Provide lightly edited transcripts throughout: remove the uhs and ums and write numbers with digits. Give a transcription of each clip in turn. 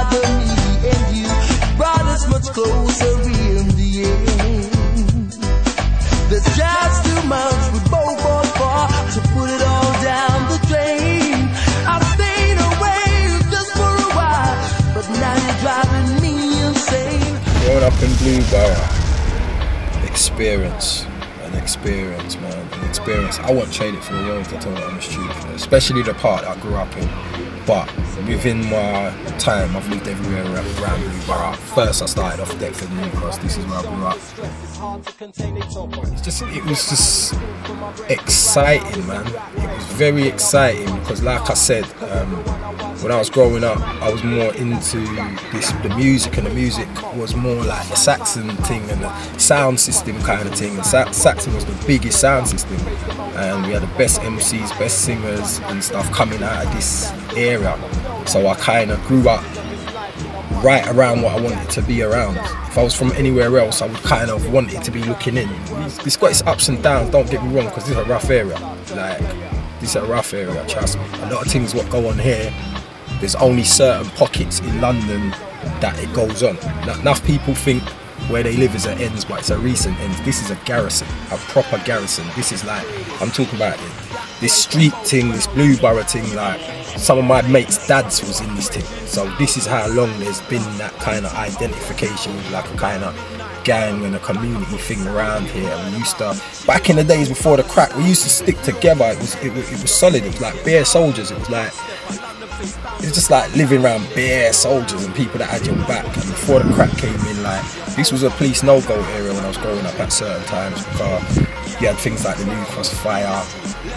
rather me and you brought us much closer in the end. There's just too much we both fought for to put it all down the drain. I stayed away just for a while, but now you're driving me insane. Growing up in Blue Borough, experience, man, an experience. I won't trade it for the world, to tell you the honest truth, especially the part that I grew up in. But within my time, I've lived everywhere around Blue Borough. First, I started off Deptford and Newcastle. This is where I grew up. It was just exciting, man. It was very exciting because, like I said, when I was growing up, I was more into the music, and the music was more like the Saxon thing and the sound system kind of thing. And Saxon was the biggest sound system, and we had the best MCs, best singers and stuff coming out of this area. So I kind of grew up right around what I wanted to be around. If I was from anywhere else, I would kind of want it to be looking in. It's got its ups and downs, don't get me wrong, because this is a rough area. Like, this is a rough area, trust me. A lot of things what go on here, there's only certain pockets in London that it goes on. Enough people think where they live is an ends, but it's a recent ends. This is a garrison, a proper garrison. This is like, I'm talking about this street thing, this Blue Borough thing, like some of my mates' dads was in this thing. So this is how long there's been that kind of identification with like a kind of gang and a community thing around here. And we used to, back in the days before the crack, we used to stick together. It was solid. It was like bare soldiers. It was just like living around bare soldiers and people that had your back. And before the crack came in, like, this was a police no-go area when I was growing up at certain times, because you had things like the New Cross fire.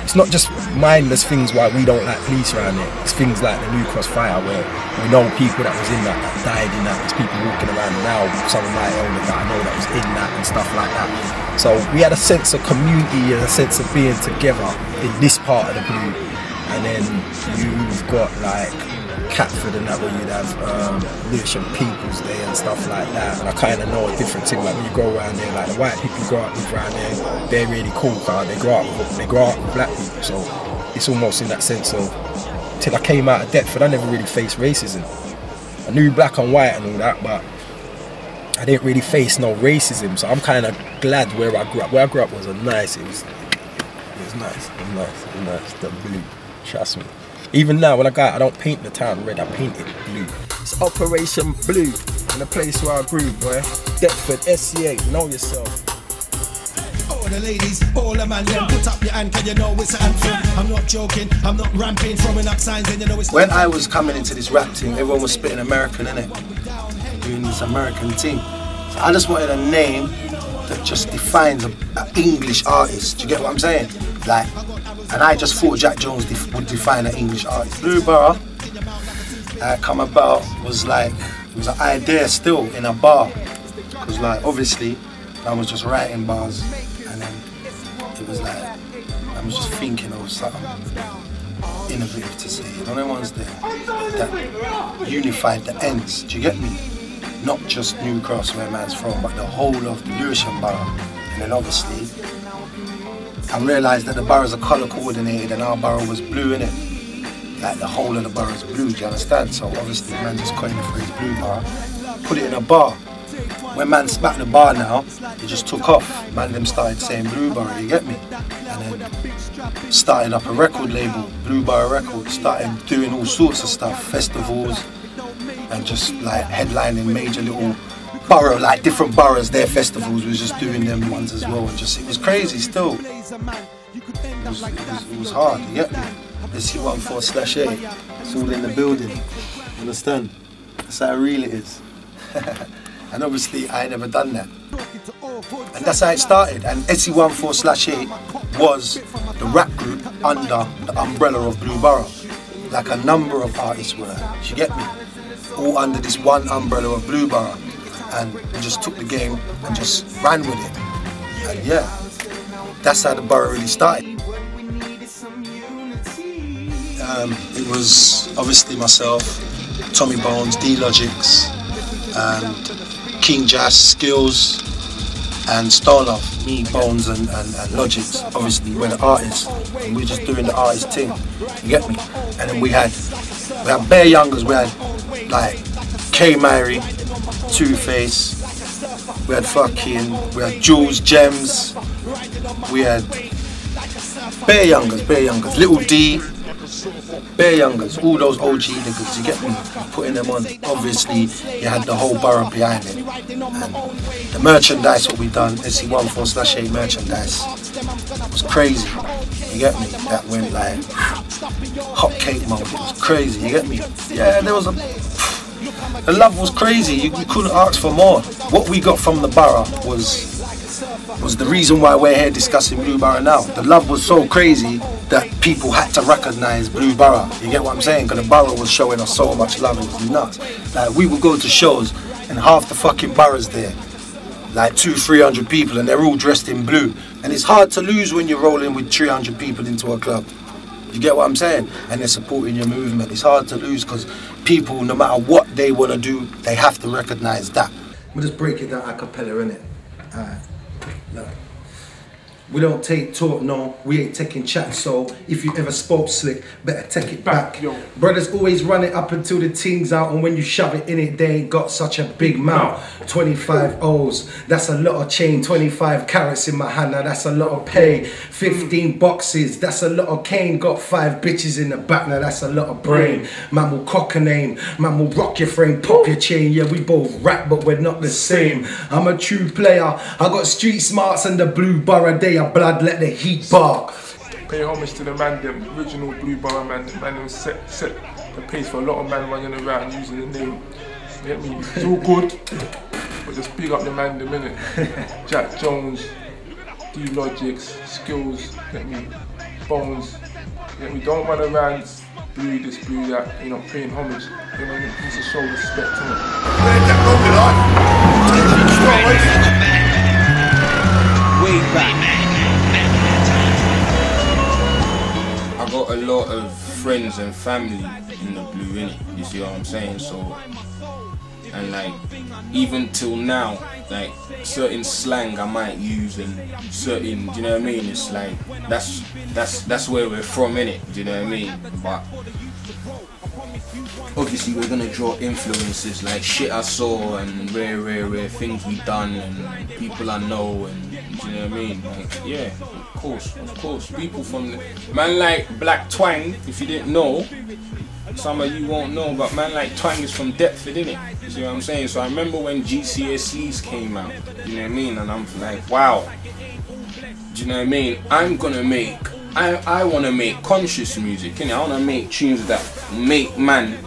It's not just mindless things why we don't like police around here. It's things like the New Cross fire where we know people that was in that died in that. There's people walking around now, some of my elders that I know that was in that and stuff like that. So we had a sense of community and a sense of being together in this part of the Blue. And then you've got like Catford and that, where you'd have Lewisham People's Day and stuff like that. And I kind of know a different thing, like when you go around there, like the white people you grow up with around there, they're really cool, because they grow up with black people. So it's almost in that sense of, till I came out of Deptford, I never really faced racism. I knew black and white and all that, but I didn't really face no racism. So I'm kind of glad where I grew up. Where I grew up was nice. It was nice. The Blue. Trust me. Even now when I go out, I don't paint the town red, I paint it blue. It's Operation Blue, in the place where I grew, boy. Deptford, SCA, know yourself. All the ladies, all the man, then put up your hand, cause you know it's an anthem. I'm not joking, I'm not ramping, throwing up signs, and you know it's... When I was coming into this rap team, everyone was spitting American, innit? Doing this American team. So I just wanted a name that just defines an English artist. Do you get what I'm saying? Like, and I just thought Jack Jones would define an English artist. Blue Borough come about was like, it was an idea still in a bar. Because like, obviously, I was just writing bars, and then it was like, I was just thinking of something innovative to say. You know, the ones that unified the ends, do you get me? Not just New Cross, where man's from, but the whole of the Lewisham Borough. And then obviously, I realised that the boroughs are colour coordinated and our borough was blue, innit? Like the whole of the borough is blue, do you understand? So obviously man just coined the phrase Blue Borough, put it in a bar. When man smacked the bar now, it just took off. Man them started saying Blue Borough, you get me? And then started up a record label, Blue Borough Records, started doing all sorts of stuff, festivals, and just like headlining major little borough, like different boroughs, their festivals, was just doing them ones as well, and just, it was crazy still. It was hard, you get me? SC14/8, it's all in the building, you understand? That's how real it is. And obviously I ain't never done that. And that's how it started, and SC14/8 was the rap group under the umbrella of Blue Borough. Like a number of artists were, you get me? All under this one umbrella of Blue Borough. And we just took the game and just ran with it. And yeah, that's how the borough really started. It was obviously myself, Tommy Bones, D-Logics, and King Jazz, Skills, and Starlove. Me, Bones, and Logics. Obviously, we're the artists, and we're just doing the artist thing. You get me? And then we had bare youngers. We had like K-Myrie, Two-Face, we had Jules, Gems, we had bare youngers, Little D, bare youngers, all those OG niggas, you get me, putting them on. Obviously, you had the whole borough behind it. And the merchandise, what we done, SC14/8 merchandise, was crazy, you get me? That went like hot cake mode, it was crazy, you get me? Yeah, there was the love was crazy, you couldn't ask for more. What we got from the borough was the reason why we're here discussing Blue Borough now. The love was so crazy that people had to recognise Blue Borough. You get what I'm saying? Because the borough was showing us so much love, it was nuts. Like, we would go to shows and half the fucking borough's there. Like 200-300 people and they're all dressed in blue. And it's hard to lose when you're rolling with 300 people into a club. You get what I'm saying? And they're supporting your movement. It's hard to lose because people, no matter what they want to do, they have to recognise that. We'll just break it down a cappella, innit? Alright. Look. We don't take talk, no, we ain't taking chat, so if you ever spoke slick, better take it back. Yo. Brothers always run it up until the ting's out, and when you shove it in it, they ain't got such a big mouth. 25 O's, that's a lot of chain. 25 carats in my hand, now that's a lot of pay. 15 boxes, that's a lot of cane. Got 5 bitches in the back, now that's a lot of brain. Man will cock a name, man will rock your frame, pop your chain. Yeah, we both rap, but we're not the same. I'm a true player, I got street smarts and the Blue Borough day. Blood, let the heat bark. Pay homage to the man, the original Blue Borough man. The man who set the pace for a lot of men running around using the name. You get me? It's all good, but just big up the man the minute. Jack Jones, D-Logics, Skills, get me? Bones, get me? Don't run around blue this, blue that, you know, paying homage. You know, it needs to show respect to it. Way back. I got a lot of friends and family in the blue, innit? You see what I'm saying? So, and like, even till now, like, certain slang I might use and certain, do you know what I mean? It's like, that's where we're from, innit? Do you know what I mean? But obviously we're gonna draw influences like shit I saw and rare things we done and people I know, and do you know what I mean? Like, yeah, of course, people from the man like Black Twang, if you didn't know, some of you won't know, but man like Twang is from Deptford, innit? You see what I'm saying? So I remember when GCSEs came out, you know what I mean? And I'm like, wow, do you know what I mean? I'm gonna make, I wanna make conscious music, innit? I wanna make tunes that make man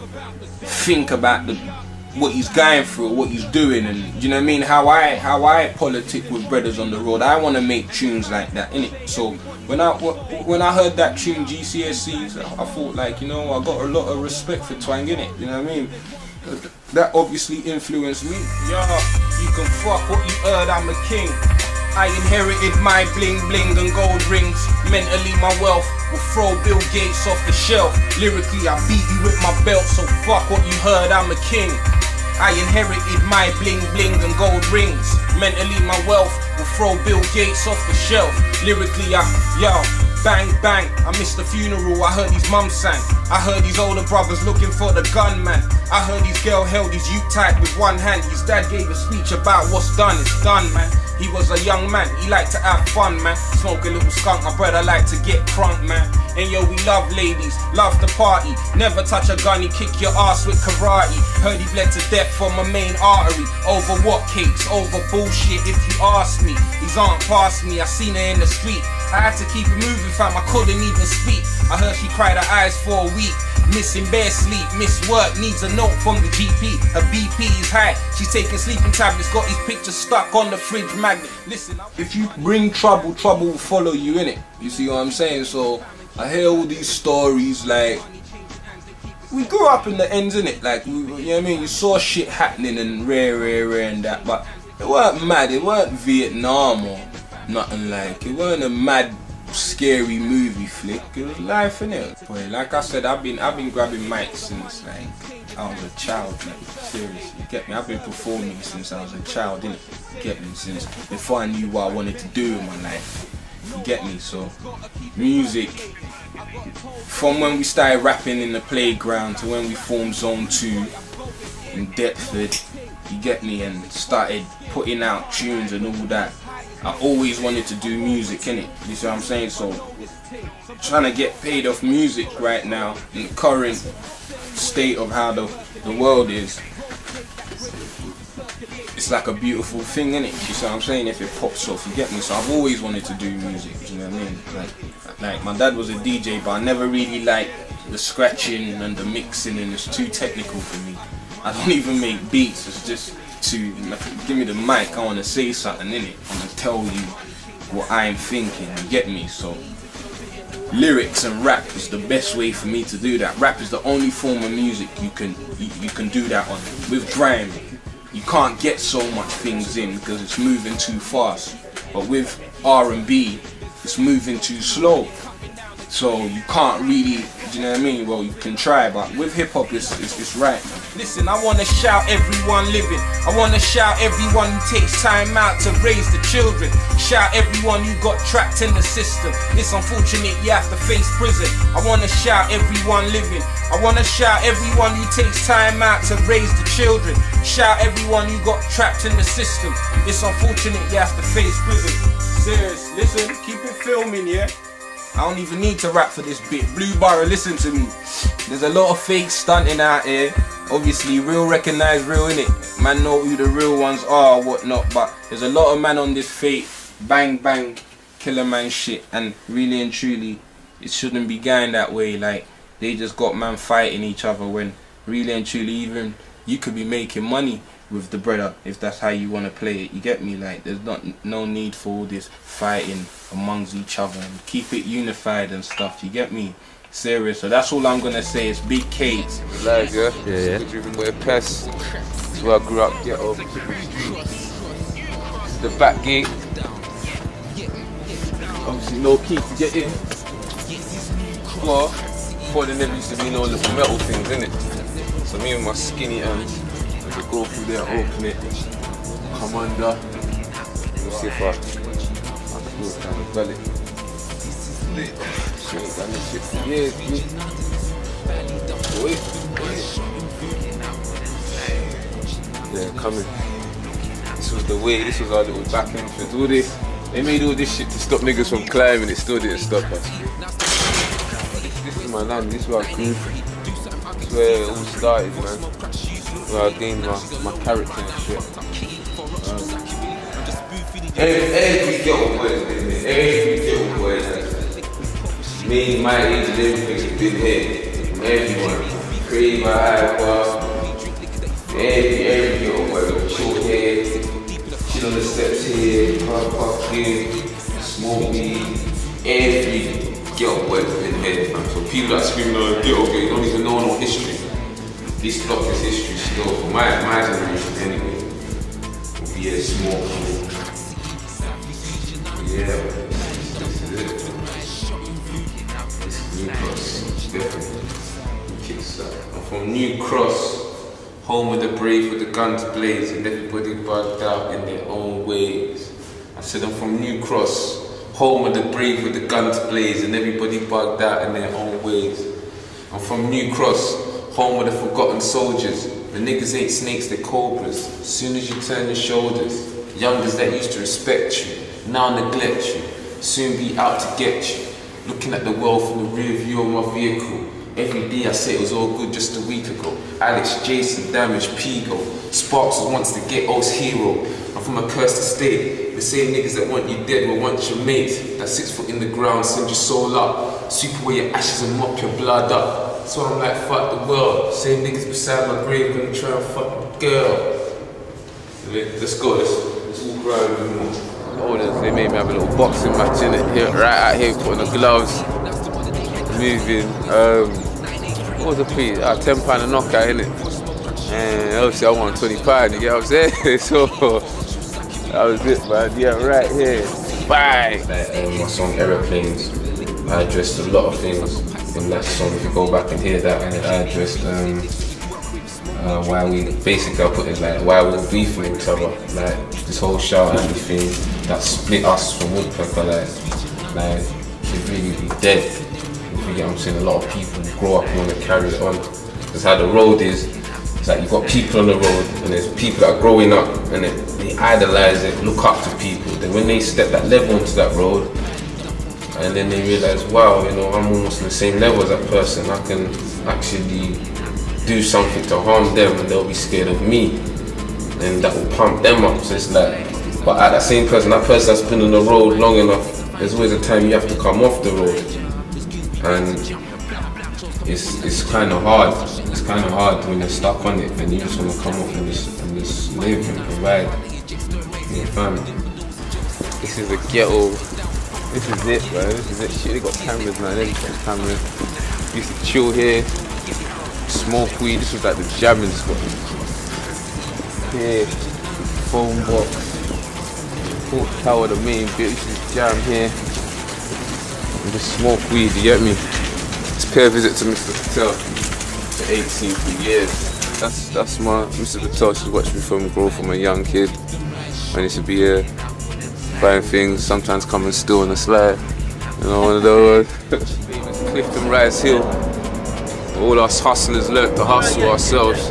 think about what he's going through, what he's doing, and you know what I mean, how I politic with brothers on the road. I want to make tunes like that, innit? So when I heard that tune GCSEs, I thought, like, you know, I got a lot of respect for Twang, innit? You know what I mean? That obviously influenced me. Yeah, you can fuck what you heard, I'm a king. I inherited my bling bling and gold rings. Mentally my wealth will throw Bill Gates off the shelf. Lyrically I beat you with my belt, so fuck what you heard, I'm a king. I inherited my bling bling and gold rings. Mentally my wealth will throw Bill Gates off the shelf. Lyrically bang bang, I missed the funeral, I heard his mum sang. I heard his older brothers looking for the gunman. I heard his girl held his youth tight with one hand. His dad gave a speech about what's done is done, man. He was a young man, he liked to have fun, man. Smoke a little skunk, my brother like to get crunk, man. And yo, we love ladies, love to party. Never touch a gun, he kick your ass with karate. Heard he bled to death from a main artery. Over what cakes? Over bullshit, if you ask me. His aunt passed me, I seen her in the street. I had to keep it moving, fam, I couldn't even speak. I heard she cried her eyes for a week. Missing bare sleep, miss work, needs a note from the GP. Her BP is high, she's taking sleeping tablets. Got his picture stuck on the fridge magnet. Listen, if you bring trouble, trouble will follow you, innit? You see what I'm saying? So I hear all these stories, like, we grew up in the ends, innit? Like, you know what I mean? You saw shit happening and rare and that, but it weren't mad, it weren't Vietnam or nothing like. It weren't a mad, scary movie flick. It was life, innit? Boy, like I said, I've been grabbing mics since, like, I was a child, like, seriously, you get me? I've been performing since I was a child, innit? You get me? Since before I knew what I wanted to do in my life. You get me? So, music, from when we started rapping in the playground to when we formed Zone 2, in Deptford, you get me, and started putting out tunes and all that. I always wanted to do music, innit? You see what I'm saying? So, trying to get paid off music right now, in the current state of how the world is, it's like a beautiful thing, innit? You see what I'm saying? If it pops off, you get me? So I've always wanted to do music, you know what I mean? Like my dad was a DJ, but I never really liked the scratching and the mixing, and it's too technical for me. I don't even make beats, it's just to give me the mic, I want to say something in it, I want to tell you what I'm thinking, you get me? So lyrics and rap is the best way for me to do that. Rap is the only form of music you can do that on. With grime, you can't get so much things in because it's moving too fast, but with R&B it's moving too slow, so you can't really, do you know what I mean? Well, you can try, but with hip hop it's right. Listen, I wanna shout everyone living. I wanna shout everyone who takes time out to raise the children. Shout everyone who got trapped in the system. It's unfortunate you have to face prison. I wanna shout everyone living. I wanna shout everyone who takes time out to raise the children. Shout everyone who got trapped in the system. It's unfortunate you have to face prison. Serious, listen, keep it filming, yeah? I don't even need to rap for this bit. Blue Boro, listen to me. There's a lot of fake stunting out here. Obviously, real recognize real, innit? Man know who the real ones are or whatnot, but there's a lot of man on this fake bang bang killer man shit, and really and truly, it shouldn't be going that way. Like, they just got man fighting each other when really and truly, even you could be making money with the brother if that's how you want to play it, you get me? Like, there's no need for all this fighting amongst each other, and keep it unified and stuff, you get me? Serious. So that's all I'm gonna say. It's big K's. Like, yeah. Good driven boy Pest. That's where I grew up, ghetto. The back gate. Obviously no key to get in. Well, before there never used to be no little metal things, innit? So me and my skinny hands, I could go through there, open it, come under. We'll see if I can do it down the belly. Shit, done this shit for years, dude. Wait. Yeah, coming. This was the way, this was our little back entrance. All this, they made all this shit to stop niggas from climbing, it still didn't stop us. This is my land, this is where I grew. This is where it all started, man. Where I gained my character and shit. Every ghetto boy has been here. Every ghetto boy has been. Me, my age, and everything's been here. From everyone. Crazy, my high bar. Every ghetto boy with short hair. Shit on the steps here. Puff here. Smoke weed. Every ghetto boy has been here. So people that screaming on ghetto boy don't even know no history. This block is history still. For my generation anyway. Will be a small. Yeah, this is it. This is New Cross, definitely. I'm from New Cross, home of the brave with the guns blaze, and everybody bugged out in their own ways. I said I'm from New Cross, home of the brave with the guns blaze, and everybody bugged out in their own ways. I'm from New Cross, home of the forgotten soldiers. The niggas ain't snakes, they're cobras. As soon as you turn your shoulders, youngers that used to respect you now neglect you, soon be out to get you. Looking at the world from the rear view of my vehicle. Every day I say it was all good just a week ago. Alex, Jason, Damage, Pigo. Sparks was once the ghetto's hero. I'm from a cursed estate. The same niggas that want you dead will want your mate. That 6 foot in the ground, send your soul up. Sweep away your ashes and mop your blood up. So I'm like, fuck the world. Same niggas beside my grave gonna try and fuck my girl. Let's go, let's walk around a bit more. Oh, they made me have a little boxing match in it here, right out here, putting the gloves, moving. What was the fee? £10 a knockout, innit? And obviously I won £20, you get what I'm saying? So that was it, man. Yeah, right here. Bye. My song Aeroplanes, I addressed a lot of things in that song. If you go back and hear that, and I addressed why we basically I put it like why we were beefing with each other, like this whole shout out thing that split us from Woodpecker, like should really be dead. If you get what I'm saying, a lot of people grow up and want to carry it on. Because how the road is, It's like you've got people on the road, and there's people that are growing up, and they idolize it, look up to people. Then when they step that level onto that road, and then they realize, wow, you know, I'm almost on the same level as that person. I can actually do something to harm them, and they'll be scared of me, and that will pump them up. So it's like, but at that same person, that person that's been on the road long enough, there's always a time you have to come off the road, and it's kind of hard. It's kind of hard when you're stuck on it, and you just want to come off and just live and provide for your family. This is a ghetto. This is it, bro. This is it. Shit, they got cameras, man. They got cameras. Used to chill here, smoke weed. This was like the jamming spot. Here, phone box, Port Tower, the main bit. Used to jam here and just smoke weed. You get me? Pay a visit to Mr. Patel for 18 years. That's my Mr. Patel. She's watched me grow from a young kid. I used to be here buying things, sometimes come and steal on the slide. You know, one of those. Clifton Rise Hill. All us hustlers learnt to hustle ourselves.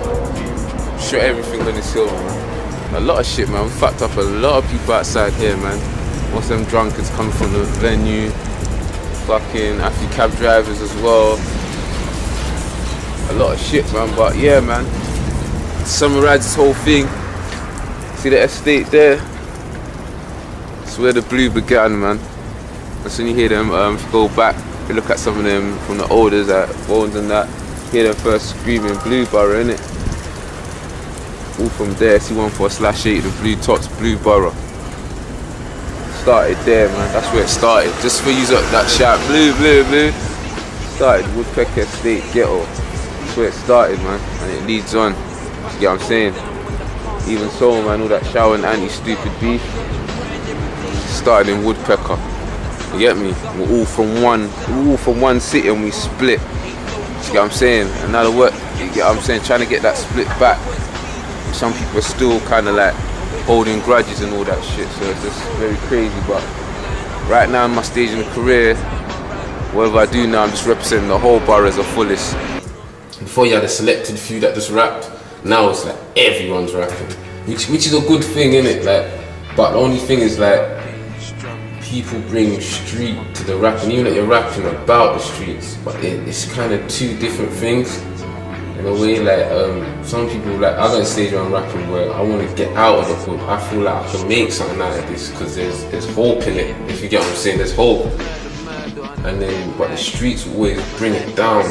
Shot everything on this hill, man. A lot of shit, man. We fucked up a lot of people outside here, man. Most of them drunkards coming from the venue. Fucking Afi cab drivers as well. A lot of shit, man, but yeah, man. To summarize this whole thing, see the estate there? That's where the Blue began, man. That's when you hear them, if you go back, you look at some of them from the olders at Bones and that, hear them first screaming Blue Borough, innit? All from there, C14/8, the Blue Tots, Blue Borough. Started there, man. That's where it started. Just for you that shout, blue, blue, blue. Started Woodpecker Estate Ghetto. That's where it started, man. And it leads on. You get what I'm saying? Even so, man, all that shower and anti-stupid beef started in Woodpecker. You get me? We're all from one city and we split. You get what I'm saying? And now the work, you get what I'm saying? Trying to get that split back. Some people are still kind of like holding grudges and all that shit, so it's just very crazy. But right now in my stage in the career, whatever I do now, I'm just representing the whole borough as a fullest. Before you had a selected few that just rapped, now it's like everyone's rapping, which is a good thing, innit? Like, but the only thing is like people bring street to the rapping, even that you're rapping about the streets, but it's kind of two different things. In a way, like some people, like I got a stage where I'm rapping where I want to get out of the hood. I feel like I can make something out of this because there's hope in it. If you get what I'm saying, there's hope. And then, but the streets always bring it down.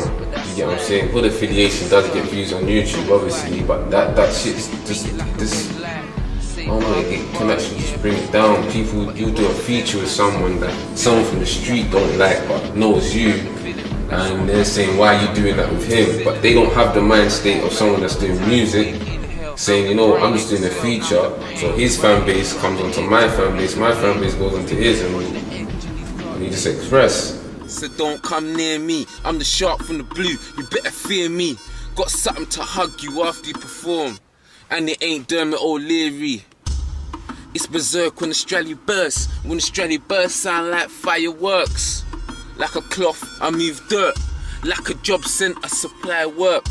You get what I'm saying? Hood affiliation does get views on YouTube, obviously, but that shit's just this. I don't know, it can actually just bring it down. People, you do a feature with someone that someone from the street don't like, but knows you. And they're saying, why are you doing that with him? But they don't have the mind state of someone that's doing music, saying, you know, I'm just doing a feature, so his fan base comes onto my fan base goes onto his, and we just express. So don't come near me, I'm the shark from the blue, you better fear me. Got something to hug you after you perform, and it ain't Dermot O'Leary. It's berserk when the Australia bursts, when the Australia bursts sound like fireworks. Like a cloth, I move dirt. Like a job sent, I supply work.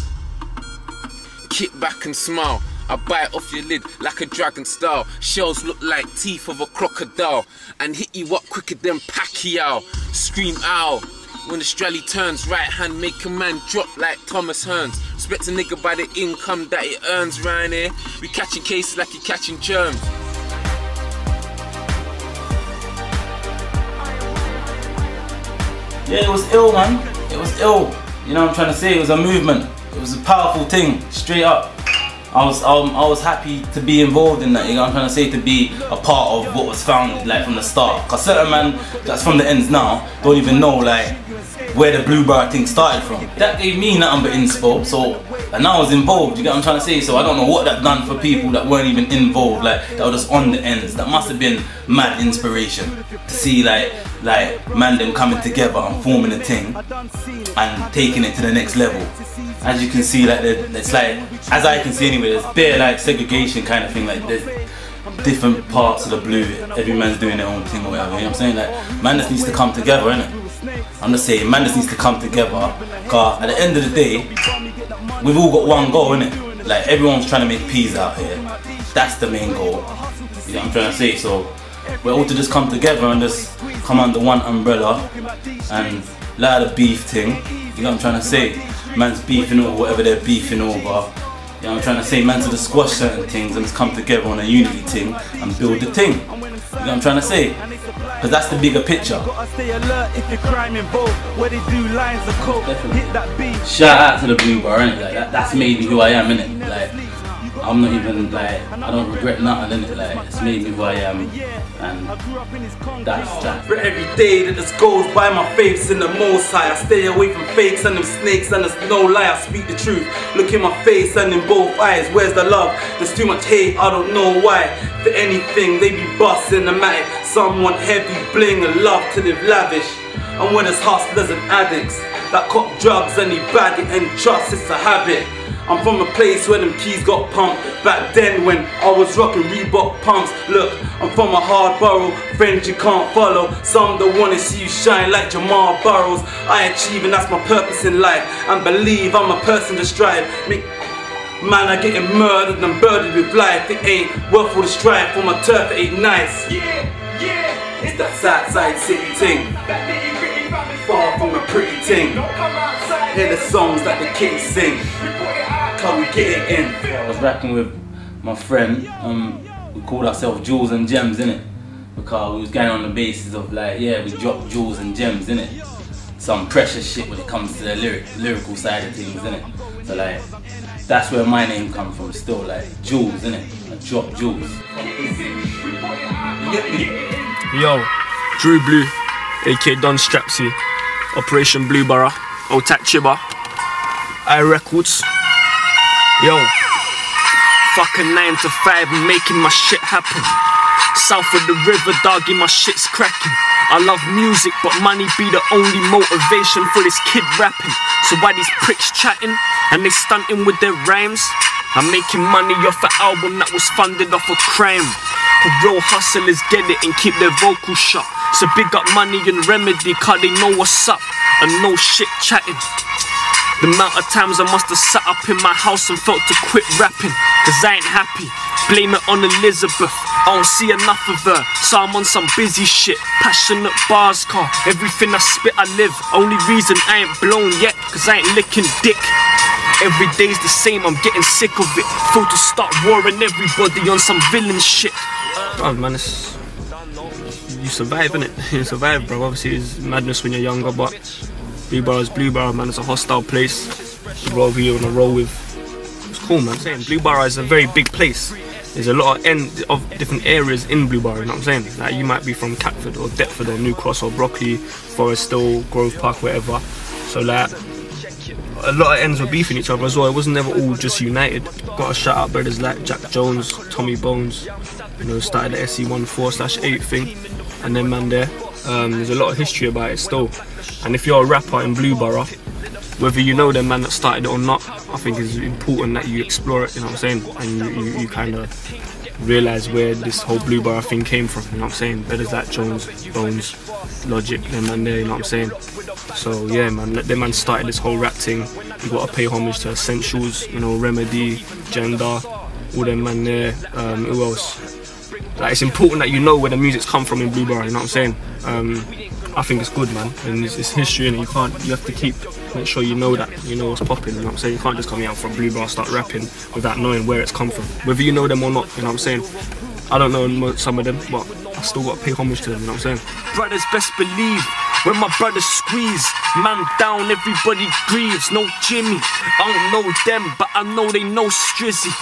Kick back and smile. I bite off your lid like a dragon style. Shells look like teeth of a crocodile. And hit you up quicker than Pacquiao. Scream ow. When the strally turns, right hand make a man drop like Thomas Hearns. Respect a nigga by the income that it earns round here. We catching cases like you catching germs. Yeah, it was ill, man. It was ill. You know what I'm trying to say? It was a movement. It was a powerful thing, straight up. I was happy to be involved in that. You know what I'm trying to say? To be a part of what was founded, like from the start. Cause certain man that's from the ends now don't even know like where the Blue Borough thing started from. That gave me nothing but inspo. So, and I was involved. You get what I'm trying to say? So I don't know what that done for people that weren't even involved, like that were just on the ends. That must have been mad inspiration to see like man them coming together and forming a thing and taking it to the next level. As you can see, like it's like, as I can see anyway, there's bare like segregation kind of thing. Like there's different parts of the Blue. Every man's doing their own thing or whatever. You know what I'm saying? Like man just needs to come together, innit? I'm just saying, man just needs to come together. Cause at the end of the day, we've all got one goal, innit? like everyone's trying to make peas out here. That's the main goal. You know what I'm trying to say? So we're all to just come together and just come under one umbrella and let the beef thing. You know what I'm trying to say? Man's beefing over whatever they're beefing over. You know what I'm trying to say? Man to just squash certain things and just come together on a unity thing and build the thing. You know what I'm trying to say? Because that's the bigger picture. Shout out to the Blue Borough, innit? Like that's made me who I am, innit? Like I'm not even like, I don't regret nothing, innit? Like it's made me who I am, and that's that. For every day that just goes by, my faith's in the Most High. I stay away from fakes and them snakes, and there's no lie. I speak the truth. Look in my face and in both eyes. Where's the love? There's too much hate, I don't know why. For anything, they be busting the matic. Some want heavy bling and love to live lavish. And when it's hustlers and addicts that cop drugs and they bag it and trust, it's a habit. I'm from a place where them keys got pumped. Back then when I was rocking Reebok pumps. Look, I'm from a hard borough, friends you can't follow. Some don't wanna see you shine like Jamal Burrows. I achieve and that's my purpose in life. And believe I'm a person to strive. Man, I getting murdered and burdened with life. It ain't worth all the strife for my turf, it ain't nice. Yeah, it's that side city ting. Far from a pretty ting. Hear the songs that the kids sing. Can we get it in? I was rapping with my friend. We called ourselves Jewels and Gems, innit? Because we was going on the basis of like, yeah, we dropped jewels and gems, innit? Some precious shit when it comes to the lyrical side of things, innit? So like, that's where my name comes from still, like jewels, innit? I drop jewels. You get me? Yo, Drew Blue, aka Don Strapsy, Operation Blue Borough, Uncut Chiba, Records. Yo, fucking 9 to 5, I'm making my shit happen. South of the river, doggy, my shit's cracking. I love music, but money be the only motivation for this kid rapping. So why these pricks chatting and they stunting with their rhymes? I'm making money off an album that was funded off a crime. For real hustlers get it and keep their vocals shut. So big up Money and Remedy, cause they know what's up and no shit chatting. The amount of times I must have sat up in my house and felt to quit rapping, cause I ain't happy. Blame it on Elizabeth, I don't see enough of her, so I'm on some busy shit. Passionate bars, car, everything I spit I live. Only reason I ain't blown yet, cause I ain't licking dick. Every day's the same, I'm getting sick of it. Feel to start warring everybody on some villain shit. Oh man, you survive, innit? You survive, bro. Obviously it's madness when you're younger, but Blue Borough is Blue Borough, man. It's a hostile place. The road we on a roll with. It's cool, man. I'm saying Blue Borough is a very big place. There's a lot of different areas in Blue Borough, you know what I'm saying? Like you might be from Catford or Deptford or New Cross or Brockley, Forest Hill, Grove Park, whatever. So like, a lot of ends were beefing each other as well. It wasn't never all just united. Got to shout out brothers like Jack Jones, Tommy Bones, you know, started the SE14/8 thing, and then man there. There's a lot of history about it still. And if you're a rapper in Blue Borough, whether you know the man that started it or not, I think it's important that you explore it, you know what I'm saying? And you kind of realise where this whole Blue Borough thing came from, you know what I'm saying? Brothers like Jones, Bones, Logic, them man there, you know what I'm saying? So yeah man, them man started this whole rap thing. You got to pay homage to Essentials, you know, Remedy, Gender, all them man there, who else? Like, it's important that you know where the music's come from in Blue Borough, you know what I'm saying? I think it's good, man, and it's history, and you have to make sure you know that, you know what's popping, you know what I'm saying? You can't just come out from Blue Borough, start rapping without knowing where it's come from, whether you know them or not, you know what I'm saying? I don't know some of them, but I still got to pay homage to them, you know what I'm saying? Brothers best believe, when my brothers squeeze, man down, everybody grieves, no Jimmy, I don't know them, but I know they know Strizzy.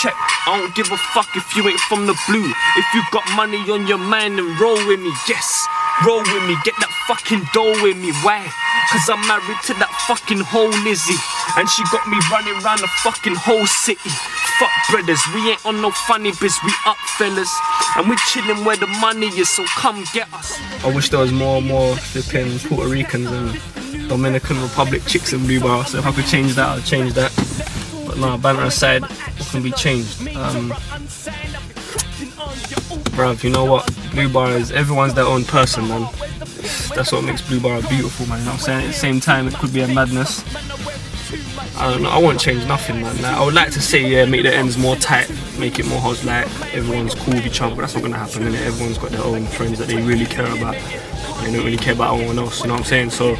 Check, I don't give a fuck if you ain't from the blue. If you got money on your mind, then roll with me, yes. Roll with me, get that fucking dough with me, why? Cause I'm married to that fucking whole Lizzie, and she got me running around the fucking whole city. Fuck brothers, we ain't on no funny biz, we up fellas, and we chilling where the money is, so come get us. I wish there was more flipping Puerto Ricans and Dominican Republic chicks in Blue Borough, so if I could change that, I'd change that. But nah, banter aside, it can be changed. Bruv, you know what? Blue Borough is, everyone's their own person, man. That's what makes Blue Borough beautiful, man. You know what I'm saying? At the same time, it could be a madness. I don't know, I won't change nothing, man. Like, I would like to say, yeah, make the ends more tight, make it more hot, like everyone's cool with each other, but that's not gonna happen, innit? Everyone's got their own friends that they really care about. They don't really care about anyone else, you know what I'm saying? So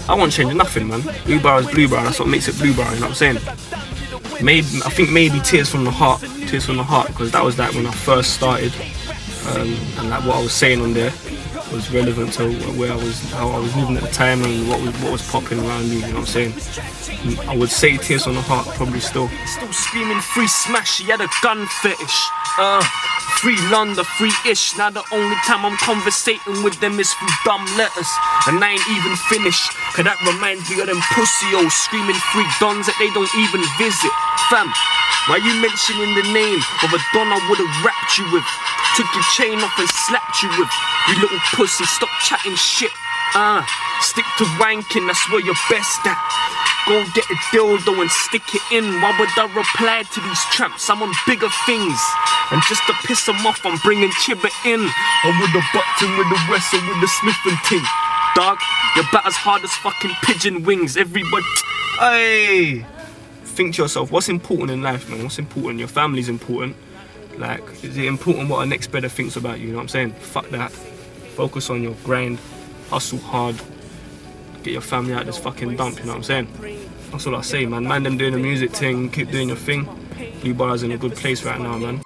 I won't change nothing, man. Blue Borough is Blue Borough, that's what makes it Blue Borough, you know what I'm saying? I think maybe Tears from the Heart, because that was like when I first started, and like what I was saying on there was relevant to where I was, how I was living at the time, and what was popping around me, you know what I'm saying? I would say Tears from the Heart, probably still. Still screaming free smash, he had a gun fetish. Free London, free-ish. Now the only time I'm conversating with them is through dumb letters, and I ain't even finished, cause that reminds me of them pussy-os screaming free dons that they don't even visit. Fam, why you mentioning the name of a don I would've rapped you with? Took your chain off and slapped you with. You little pussy, stop chatting shit. Stick to wanking, that's where you're best at. Go get a dildo and stick it in. Why would I reply to these tramps? I'm on bigger things, and just to piss them off, I'm bringing Chiba in. I would've bucked him with the Wrestle with the Smith and ting. Dog, you're about as hard as fucking pigeon wings. Everybody, hey, think to yourself, what's important in life, man? What's important? Your family's important. Like, is it important what our next brother thinks about you? You know what I'm saying? Fuck that. Focus on your grind, hustle hard, get your family out this fucking dump, you know what I'm saying? That's all I say, man. Man, them doing the music thing, keep doing your thing. Blue Borough's in a good place right now, man.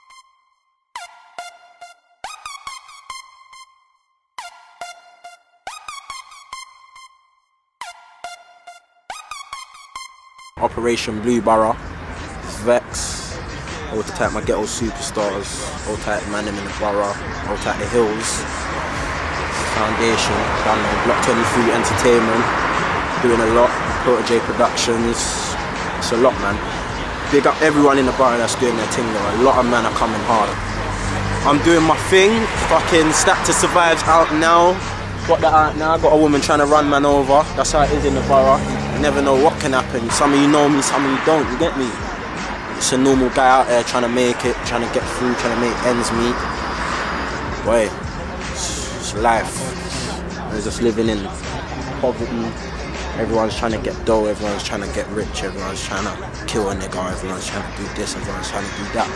Operation Blue Borough, Vex, all type my ghetto superstars, all type man them in the borough, all type the hills, Foundation, down on Block 23 Entertainment, doing a lot, Protege Productions, it's a lot, man. Big up everyone in the borough that's doing their thing though, a lot of men are coming hard. I'm doing my thing, fucking Stack to Survive's out now, got that out now, got a woman trying to run man over, that's how it is in the borough. You never know what can happen, some of you know me, some of you don't, you get me? It's a normal guy out there trying to make it, trying to get through, trying to make ends meet. Boy, it's life. We're just living in poverty. Everyone's trying to get dough, everyone's trying to get rich, everyone's trying to kill a nigga, everyone's trying to do this, everyone's trying to do that.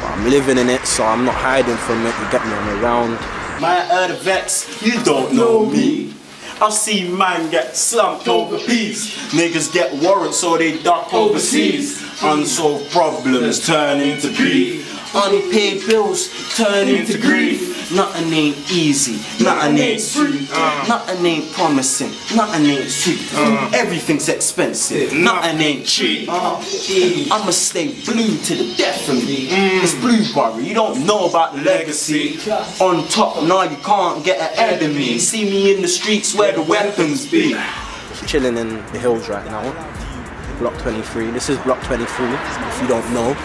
But I'm living in it, so I'm not hiding from it. You get me, I'm around. My the Vex, you don't know me. I've seen man get slumped over peace. Niggas get warrants so they duck overseas. Unsolved problems turn into beef. Unpaid bills turn into grief. Nothing ain't easy, nothing ain't free, nothing ain't promising, nothing ain't sweet. Everything's expensive, nothing ain't cheap. I'ma stay blue to the death of me. It's Blue Borough, you don't know about the legacy. On top, now you can't get ahead of me. See me in the streets where the weapons be. Just chilling in the hills right now. Block 23. This is Block 23, if you don't know.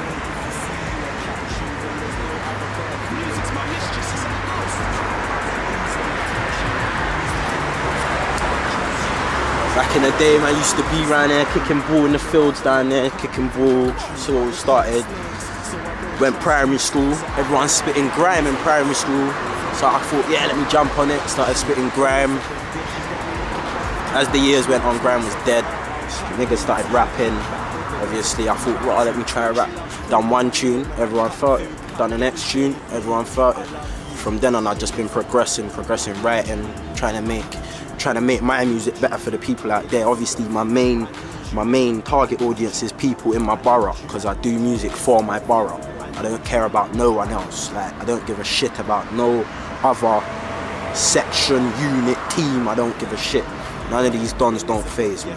Back in the day, man, I used to be around there kicking ball in the fields down there, kicking ball. So it started. Went primary school. Everyone's spitting grime in primary school. So I thought, yeah, let me jump on it. Started spitting grime. As the years went on, grime was dead. Niggas started rapping. Obviously, I thought, well, let me try rap. Done one tune, everyone felt it. Done the next tune, everyone felt it. From then on, I've just been progressing, writing, trying to make my music better for the people out there. Obviously, my main target audience is people in my borough, because I do music for my borough. I don't care about no one else. Like, I don't give a shit about no other section, unit, team. I don't give a shit. None of these dons don't faze me.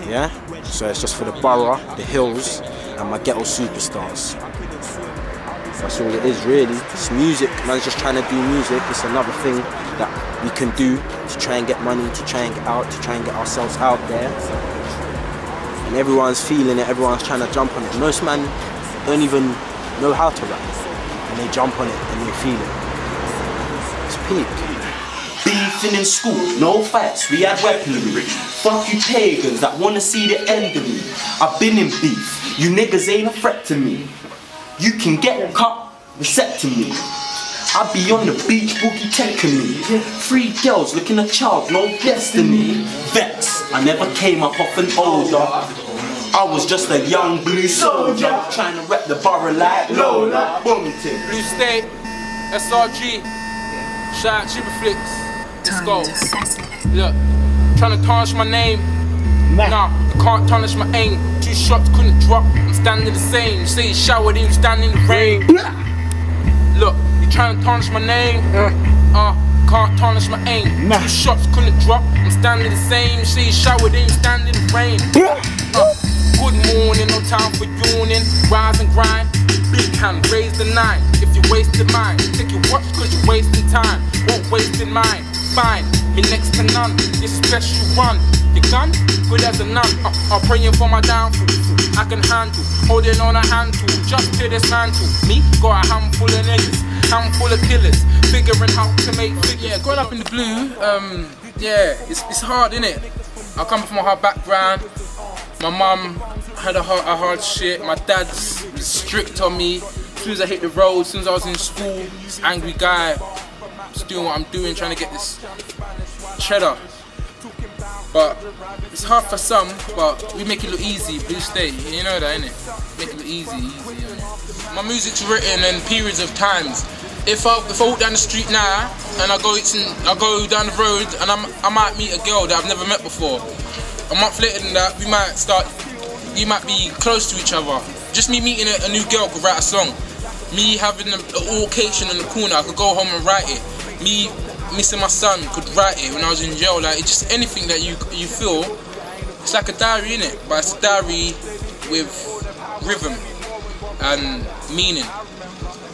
Yeah? So it's just for the borough, the hills, and my ghetto superstars. That's all it is, really. It's music. Man's just trying to do music. It's another thing that we can do to try and get money, to try and get out, to try and get ourselves out there. And everyone's feeling it. Everyone's trying to jump on it. Most men don't even know how to rap, and they jump on it and they feel it. It's peak. Beefing in school, no fights, we had weaponry. Fuck you pagans that wanna see the end of me. I've been in beef, you niggas ain't a threat to me. You can get cut, vasectomy. I be on the beach, boogie taking me. 3 girls looking a child, no destiny. Vex, I never came up off an older. I was just a young blue soldier trying to rep the borough like Lola. Boom ting. Blue State, SRG, shout out Chiba Flicks. Let's go. Look, trying to tarnish my name. Nah, you can't tarnish my aim. 2 shots couldn't drop. I'm standing the same. You say you showered in, you stand in the rain. Look, you trying to tarnish my name. Can't tarnish my aim. 2 shots couldn't drop. I'm standing the same. You say you showered in, you stand in the rain. Good morning, no time for yawning. Rise and grind. Big hand, raise the 9. If you wasted mine, take your watch cause you're wasting time. Won't waste in mine. Fine, me next to none. This special run. Your gun, good as a nun. I'm praying for my downfall. I can handle, holding on a handle, just to dismantle. Me, got a handful of niggas, handful of killers, figuring how to make figures. Yeah, growing up in the blue, yeah, it's hard, innit? I come from a hard background. My mum had a hard shit. My dad's strict on me. As soon as I hit the road, as soon as I was in school, this angry guy, just doing what I'm doing, trying to get this cheddar. But it's hard for some, but we make it look easy. Blue State, you know that, innit? Make it look easy. My music's written in periods of times. If I walk down the street now and I go down the road and I might meet a girl that I've never met before. A month later than that, we might be close to each other. Just me meeting a new girl could write a song. Me having an altercation in the corner, I could go home and write it. Me missing my son could write it when I was in jail. Like, it's just anything that you feel. It's like a diary, innit? But it's a diary with rhythm and meaning.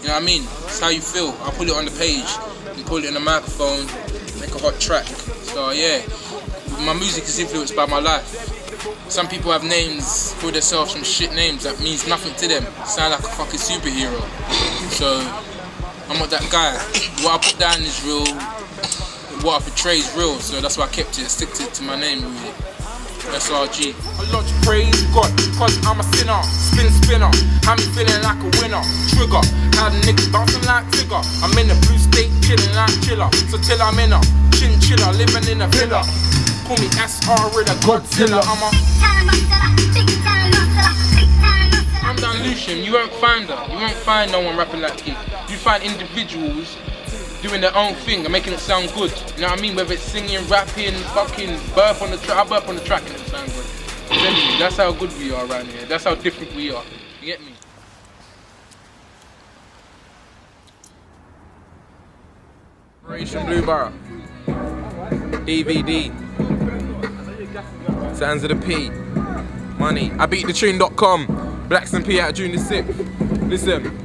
You know what I mean? It's how you feel. I put it on the page and put it in the microphone, make a hot track. So yeah, my music is influenced by my life. Some people have names for themselves, some shit names that means nothing to them. Sound like a fucking superhero. So I'm not that guy. What I put down is real. What I portray is real. So that's why I kept it. Stick to my name really. SRG. I lodge praise God, cause I'm a sinner. Spinner. I'm feeling like a winner. Trigger. How the niggas bouncing like Tigger. I'm in the blue state, chilling like chiller. So till I'm in a chinchilla, living in a villa. Call me SR with a Godzilla. I'm down Lewisham. You won't find her. You won't find no one rapping like Kid. You find individuals doing their own thing and making it sound good. You know what I mean? Whether it's singing, rapping, fucking burp on the track. I burp on the track and it sounds good. Anyway, that's how good we are around here. That's how different we are. You get me? Operation Blue Borough. DVD. Sounds of the P. Money. I beat the tune.com. Blacks and P out June the 6th. Listen.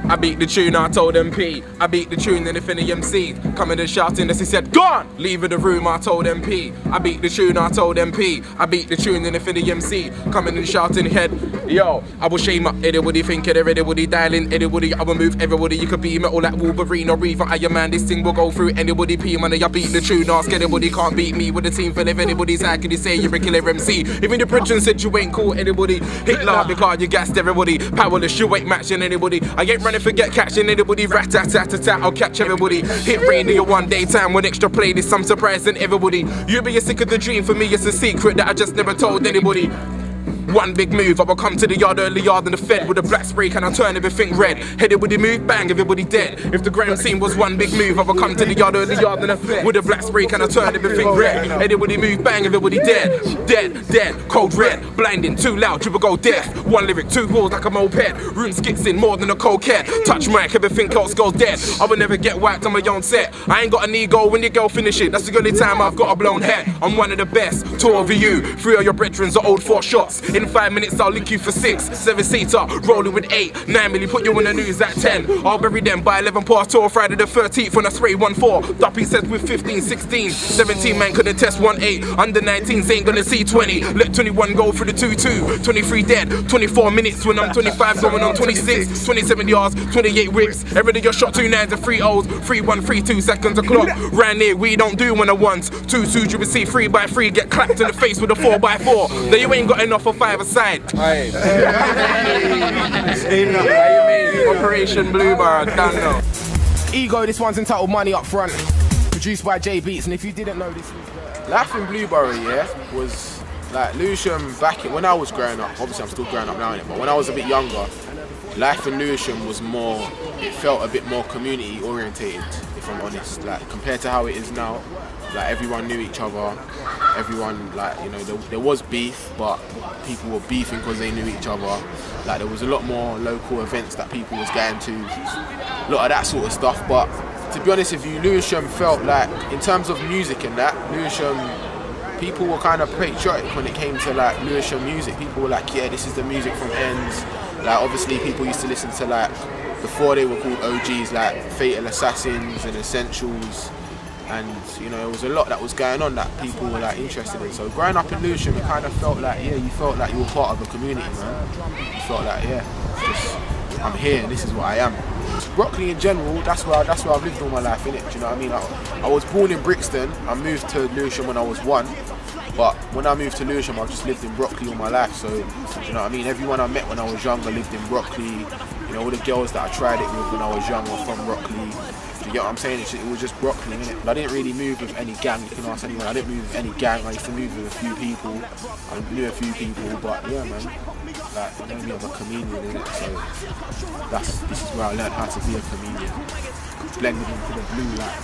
I beat the tune, I told them P. I beat the tune, then if any MCs coming and shouting as he said, gone! Leaving the room, I told them P. I beat the tune, I told them P. I beat the tune, then if any MC coming and shouting head, yo, I will shame up anybody thinking, everybody dialing, anybody, I will move everybody. You could be metal like Wolverine or Reaver, Iron Man. This thing will go through anybody P. Money, I beat the tune, ask anybody, can't beat me with a team full of anybody's how can you say you're a killer MC? Even the Princeton said you ain't cool, anybody. Hitler because you gassed everybody. Powerless, you ain't matching anybody. I ain't running forget catching anybody, rat-tat-tat-tat, I'll catch everybody. Hit radio one daytime with extra play, this I'm surprising everybody. You be sick of the dream, for me it's a secret that I just never told anybody. One big move, I will come to the yard earlier than the Fed with a black spray, can I turn everything red? Headed with the move, bang, everybody dead. If the grand scene was one big move, I will come to the yard earlier than the Fed with a black spray, can I turn everything red? Headed with the move, bang, everybody dead. Dead, cold red, blinding, too loud, you will go deaf. One lyric, 2 walls like a moped. Room skits in more than a cold cat. Touch mic, everything else goes dead. I will never get whacked on my own set. I ain't got an ego when your girl finish it. That's the only time I've got a blown head. I'm one of the best, 2 of you. 3 of your brethrens are old 4 shots. In 5 minutes I'll link you for 6, 7-seater, rolling with 8, 9 milli, put you on the news at 10. I'll bury them by 11 past 2 Friday the 13th when I spray 1-4. Duppy says with 15, 16, 17 man couldn't test 1-8. Under 19s ain't gonna see 20. Let 21 go through the 2-2. 23 dead, 24 minutes when I'm 25 going on 26, 27 yards, 28 whips. Every day you shot 2 9s and 3 O's, 3-1, 3-2 seconds a clock. Round here we don't do 1-on-1s. 2-2 you will see 3x3 get clapped in the face with a 4x4. Then you ain't got enough for 5-a-side. Aye. Operation Blue Borough, done now. Ego, this one's entitled Money Up Front. Produced by J Beats, and if you didn't know, this is Life in Blue Borough, yeah, was like Lewisham back when I was growing up. Obviously, I'm still growing up now, innit? But when I was a bit younger, life in Lewisham was more. It felt a bit more community orientated, if I'm honest. Like compared to how it is now, like everyone knew each other. Everyone, like, you know, there was beef, but people were beefing because they knew each other. Like there was a lot more local events that people was going to, a lot of that sort of stuff. But to be honest with you, Lewisham felt like, in terms of music and that, Lewisham, people were kind of patriotic when it came to like Lewisham music. People were like, yeah, this is the music from Ends. Like obviously people used to listen to, like, before they were called OGs, like Fatal Assassins and Essentials. And you know, there was a lot that was going on that people were like interested in. So growing up in Lewisham, it kind of felt like, yeah, you felt like you were part of a community, man. You felt like, yeah, I'm here and this is what I am. Brockley in general, that's where I've lived all my life, innit? Do you know what I mean? I was born in Brixton. I moved to Lewisham when I was 1. But when I moved to Lewisham, I've just lived in Brockley all my life. So, do you know what I mean? Everyone I met when I was younger lived in Brockley. You know, all the girls that I tried it with when I was young were from Brockley. Do you get what I'm saying? It was just Brockley, innit? But I didn't really move with any gang. You can ask anyone. I didn't move with any gang. I used to move with a few people. I knew a few people, but yeah, man. Like, I know me as a comedian, innit? So this is where I learned how to be a comedian. Blended into the blue light.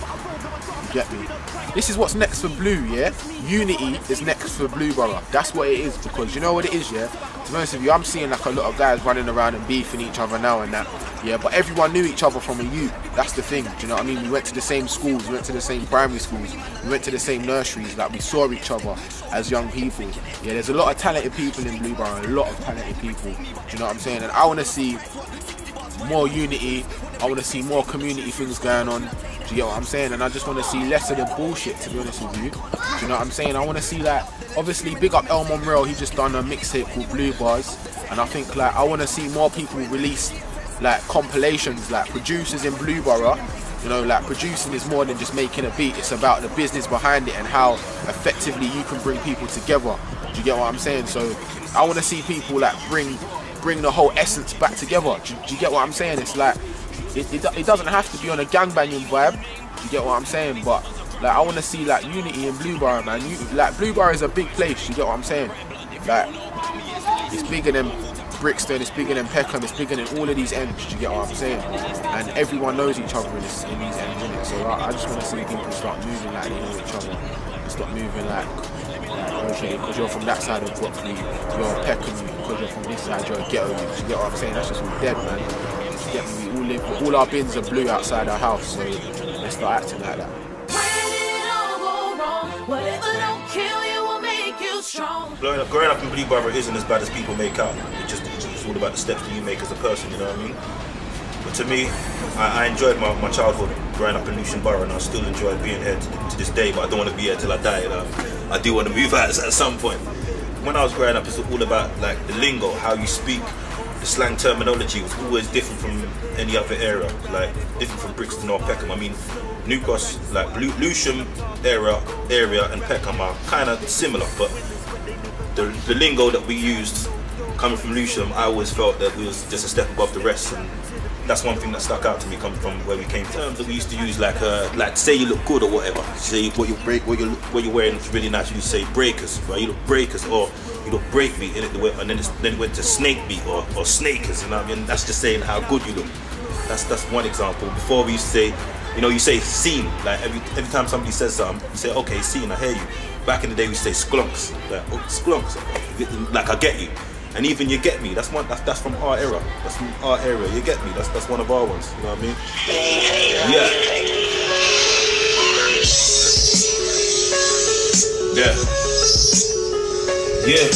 You get me? This is what's next for Blue, yeah? Unity is next for Blue Borough. That's what it is, because you know what it is, yeah? To be honest with you, I'm seeing like a lot of guys running around and beefing each other now and that. Yeah, but everyone knew each other from a youth. That's the thing, do you know what I mean? We went to the same schools, we went to the same primary schools, we went to the same nurseries, like we saw each other as young people. Yeah, there's a lot of talented people in Blue Borough, a lot of talented people. Do you know what I'm saying? And I want to see more unity. I want to see more community things going on. Do you get what I'm saying? And I just want to see less of the bullshit, to be honest with you. Do you know what I'm saying? I want to see, like, obviously big up El Monreal, he just done a mixtape called Blue Bars. And I think, like, I want to see more people release, like, compilations, like producers in Blue Borough. You know, like, producing is more than just making a beat. It's about the business behind it and how effectively you can bring people together. Do you get what I'm saying? So I want to see people, like, bring the whole essence back together. Do you get what I'm saying? It's like, it doesn't have to be on a gangbanging vibe. Do you get what I'm saying? But like, I want to see like unity in Blue Borough, man. Like, Blue Borough is a big place. You get what I'm saying? Like, it's bigger than Brixton, it's bigger than Peckham, it's bigger than all of these ends. Do you get what I'm saying? And everyone knows each other in these ends, innit? So I just want to see people start moving like they know each other. Start moving like, okay, because you're from that side of Brockley, you're Peckham, because you're from this side, you're a ghetto. Do you get what I'm saying? That's just all dead, man. Get me, we all live, all our bins are blue outside our house, so let's start acting like that. Growing up in Blue Borough isn't as bad as people make out. It's all about the steps that you make as a person, you know what I mean? But to me, I enjoyed my childhood growing up in Lewisham Borough, and I still enjoy being here to this day, but I don't want to be here till I die. You know? I do want to move out at some point. When I was growing up, it's all about like the lingo, how you speak. The slang terminology was always different from any other area, like different from Brixton or Peckham. I mean, New Cross, like Lewisham area and Peckham are kind of similar, but the lingo that we used coming from Lewisham, I always felt that we was just a step above the rest, and that's one thing that stuck out to me coming from where we came from. Terms that we used to use, like say you look good or whatever. Say what you're wearing is really nice. You say breakers, right? You look breakers, or you look break beat, and then it went to snake beat or snakers. You know what I mean? That's just saying how good you look. That's one example. Before we used to say, you know, you say scene. Like every time somebody says something, you say, okay, scene, I hear you. Back in the day, we say sklunks. Like, oh, sklunks. Like, I get you. And even you get me, that's from our era. That's from our area. You get me. That's one of our ones. You know what I mean? Yeah.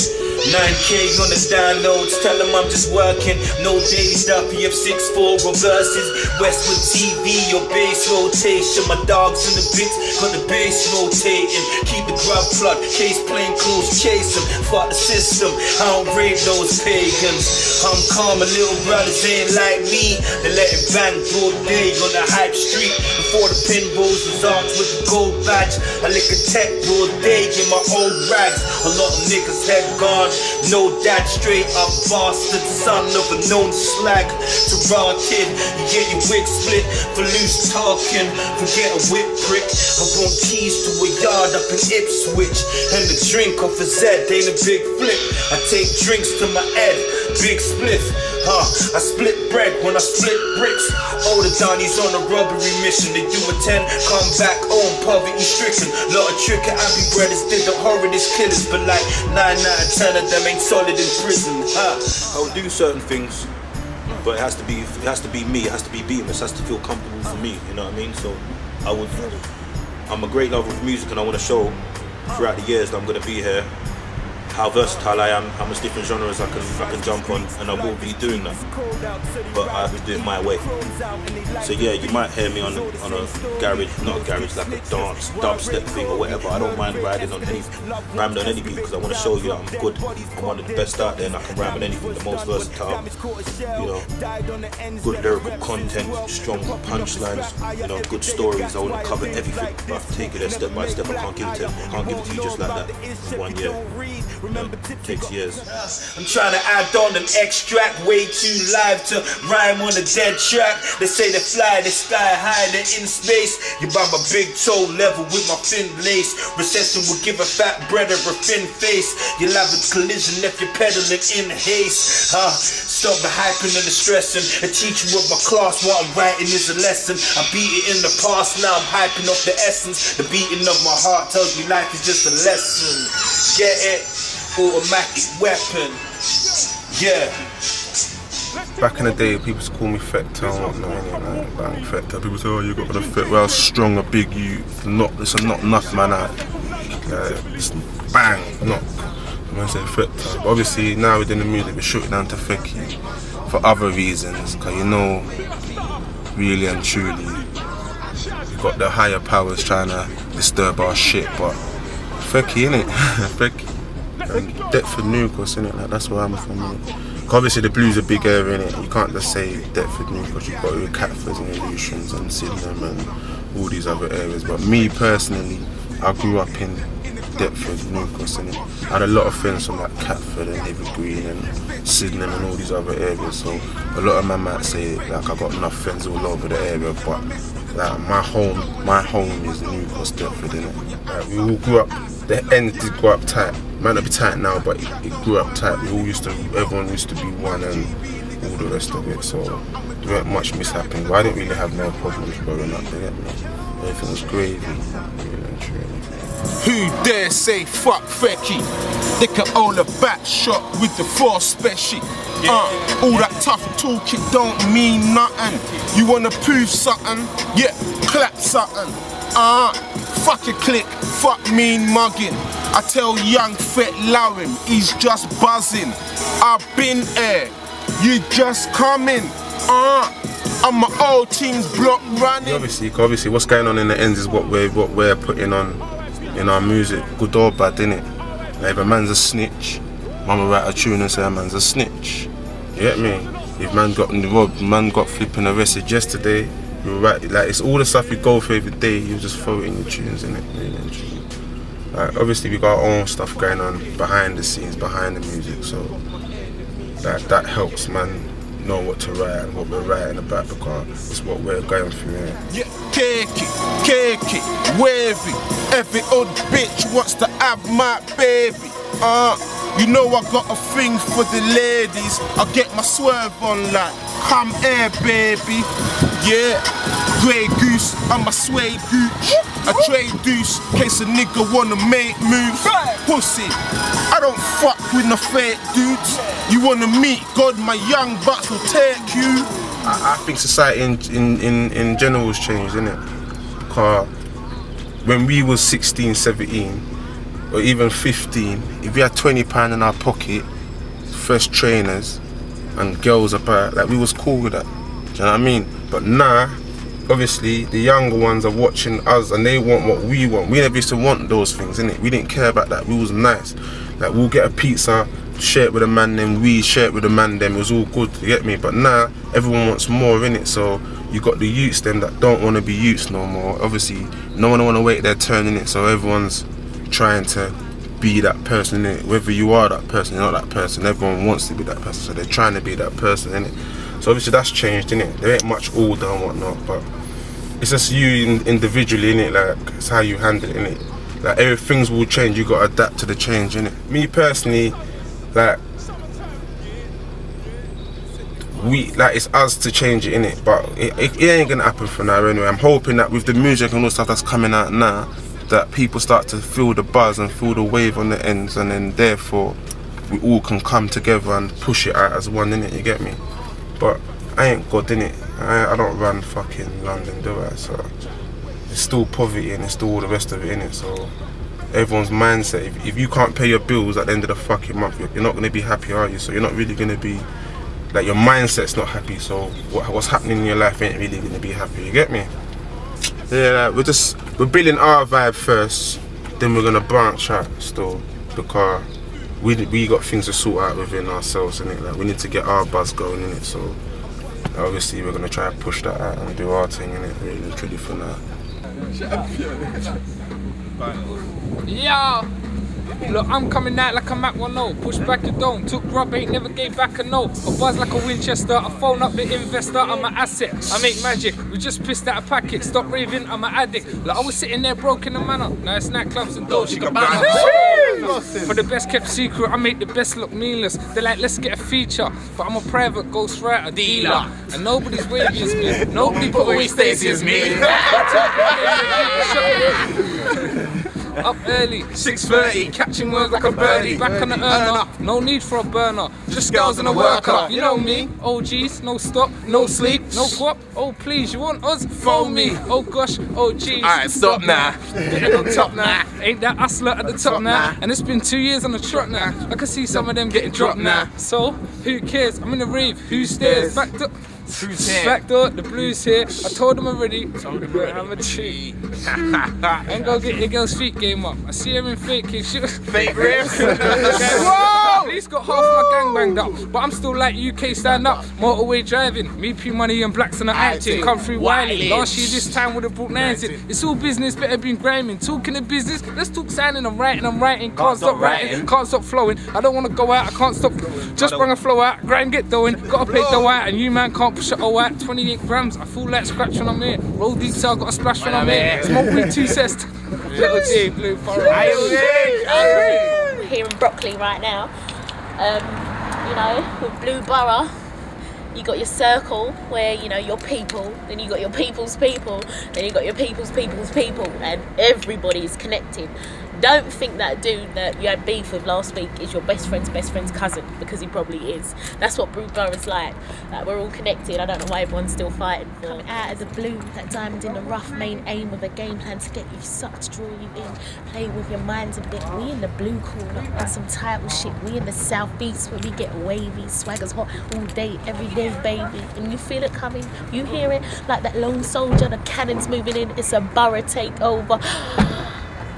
9K on the downloads, tell them I'm just working. No daily stuff, PF64 reverses. Westwood TV, your bass rotation. My dogs in the bits, got the bass rotating. Keep the grub flood, case plain clothes, chase them. Fuck the system, I don't raid those pagans. I'm calm, my little brothers ain't like me. They let it bang broad day on the hype street. Before the pinballs was armed with the gold badge, I lick a tech broad day in my old rags. A lot of niggas head gone. No dad, straight up bastard, son of a known slag. To raw kid, you get your wig split for loose talking. Forget a whip prick. I want keys to a yard up in Ipswich, and the drink off a Z ain't a big flip. I take drinks to my head, big spliff. I split bread when I split bricks. Older Donnie's on a robbery mission. They do a 10, come back home poverty stricken. Lot of trick and Abbey brothers did the horridest killers, but like 9 out of 10 of them ain't solid in prison. I'll do certain things, but it has to be me. It has to be Beamus. It has to feel comfortable for me. You know what I mean? So I'm a great lover of music, and I want to show throughout the years that I'm going to be here how versatile I am, how much different genres I can jump on, and I will be doing that. But I have to do it my way. So yeah, you might hear me on a garage, not a garage, like a dance, dubstep thing or whatever. I don't mind ramming on any beat, because I want to show you that I'm good. I'm one of the best out there, and I can rhyme on anything, the most versatile. You know, good lyrical content, strong punchlines, you know, good stories. I want to cover everything, but take it there step by step. I can't give it to you just like that in 1 year. It takes years. I'm trying to add on an extract, way too live to rhyme on a dead track. They say they fly, they sky high, they're in space. You buy my big toe level with my thin lace. Recession will give a fat brother a thin face. You'll have a collision if you're pedaling in haste. Stop the hyping and the stressing. A teacher of my class, what I'm writing is a lesson. I beat it in the past, now I'm hyping off the essence. The beating of my heart tells me life is just a lesson. Get it? Automatic weapon. Yeah. Back in the day, people used to call me Fector and whatnot, like Fector. People say, oh, you got an effect, well, strong, a big you. It's not enough, man. It's bang, knock. I'm gonna say Fector. But obviously, now within the music, we shoot it down to Fecky for other reasons. Because you know, really and truly, we got the higher powers trying to disturb our shit, but Fecky, innit? Fecky. Deptford, Newcastle, innit? Like, that's where I'm from, innit? Obviously the Blues are big area, innit? You can't just say Deptford, Newcastle. You've got your Catfords and your Lewishams and Sydenham and all these other areas. But me personally, I grew up in Deptford, Newcastle, innit? I had a lot of friends from like Catford and Evergreen and Sydenham and all these other areas. So a lot of men might say like I got enough friends all over the area, but like my home is Newcastle, Deptford, innit? Like, we all grew up. The ends did grow up tight. Might not be tight now, but it grew up tight. Everyone used to be one and all the rest of it. So there weren't much mishappening. But I didn't really have no problems growing up. They get me. Everything was gravy. Who dare say fuck Fecky? They can own a back shot with the force special. All that tough talking don't mean nothing. You wanna prove something? Yeah, clap something. Fuck a click, fuck mean mugging. I tell young Fet Lauren, he's just buzzing. I've been there, you just coming. I'm my old team's block running. Obviously, what's going on in the ends is what we're putting on in our music, good or bad, innit? Like if a man's a snitch, mama write a tune and say a man's a snitch. You get me? If man got robbed, man got flipping arrested yesterday. You're right, like it's all the stuff you go through every day, you just throw it in your tunes, innit? Really. Like, obviously we got our own stuff going on behind the scenes, behind the music, so that helps man know what to write and what we're writing about, because it's what we're going through. Yeah, cake it, wavy. Every old bitch wants to have my baby. You know I got a thing for the ladies. I get my swerve on like, come here baby. Yeah, grey goose, I'm a suede gooch. I trade deuce, case a nigga wanna make moves. Pussy, I don't fuck with no fake dudes. You wanna meet God, my young bucks will take you. I think society in general has changed, innit? Because when we was 16, 17, or even 15, if we had £20 in our pocket, fresh trainers, and girls about, like we was cool with that. Do you know what I mean? But now, obviously, the younger ones are watching us and they want what we want. We never used to want those things, innit? We didn't care about that. We was nice. Like we'll get a pizza, share it with a man, then we share it with a man, then it was all good. You get me? But now everyone wants more, innit? So you got the youths them that don't want to be youths no more. Obviously, no one want to wait their turn, innit? So everyone's trying to be that person, innit? Whether you are that person, you're not that person, everyone wants to be that person, so they're trying to be that person, innit? So obviously that's changed, innit? There ain't much order and whatnot, but it's just you individually, innit? Like, it's how you handle it, innit? Like, things will change, you gotta adapt to the change, innit? Me personally, like, it's us to change it, innit? But it ain't gonna happen for now anyway. I'm hoping that with the music and all the stuff that's coming out now, that people start to feel the buzz and feel the wave on the ends, and then therefore we all can come together and push it out as one, innit? You get me? But I ain't God, innit? I don't run fucking London, do I? So it's still poverty and it's still all the rest of it, innit? So everyone's mindset, if you can't pay your bills at the end of the fucking month, you're not gonna be happy, are you? So you're not really gonna be, like, your mindset's not happy, so what's happening in your life ain't really gonna be happy, you get me? Yeah, like, we're building our vibe first, then we're gonna branch out still, because we got things to sort out within ourselves, innit? Like, we need to get our buzz going, innit? So obviously we're gonna try and push that out and do our thing, innit? Really, truly for now. Yeah. Look, I'm coming out like a Mac 1-0. Push back your dome, took rub, ain't never gave back a no. A buzz like a Winchester, I phone up the investor, I'm an asset. I make magic, we just pissed out a packet. Stop raving, I'm an addict. Like, I was sitting there broke in the manor. Now it's nightclubs and doors, she got banter. For the best kept secret, I make the best look meaningless. They're like, let's get a feature. But I'm a private ghostwriter, dealer. And nobody's wavy as me. Nobody put away Stacey as me. Up early, 6:30, catching words like a birdie. Back on the earner, no need for a burner. Just girls and a worker, you know me. Oh geez, no stop, no sleep, no guap. Oh please, you want us? Phone me. Oh gosh, oh geez. Alright, stop now. Get on top now. Ain't that hustler at the top now? And it's been 2 years on the trot now. I can see some of them getting dropped now. So, who cares? I'm in the rave, who stares? Back to back door, the blues here. I told them already. I'm a tree. And go get your girl's feet game up. I see her in fake kicks. Fake riffs. At least got half of my gang banged up. But I'm still like UK stand up. Motorway driving. Me, P Money and Blacks and the acting. Come through Wiley. Last year this time would have brought nines in. It's all business, better been grinding. Talking of business, let's talk signing. I'm writing. Can't stop writing. Can't stop flowing. I don't want to go out, I can't stop. Just bring a flow out. Grind, get going. Gotta play dough out. And you man can't push it all out. 28 grams. I feel like scratch when I'm here. Roll deep cell, got a splash when I'm here. Smoke weed 2 cents. Little D, Blue Boro. Here in Brockley right now. You know, with Blue Borough, you got your circle where, you know, your people, then you got your people's people, then you got your people's people, and everybody is connected. Don't think that dude that you had beef with last week is your best friend's cousin, because he probably is. That's what Blue Borough is like. Like, we're all connected. I don't know why everyone's still fighting for. Coming out as a blue, that diamond in the rough, main aim of a game plan to get you sucked, draw you in, play with your minds a bit. We in the blue corner on some title shit. We in the southeast where we get wavy, swagger's hot all day, every day, baby. And you feel it coming, you hear it, like that lone soldier, the cannons moving in. It's a borough takeover.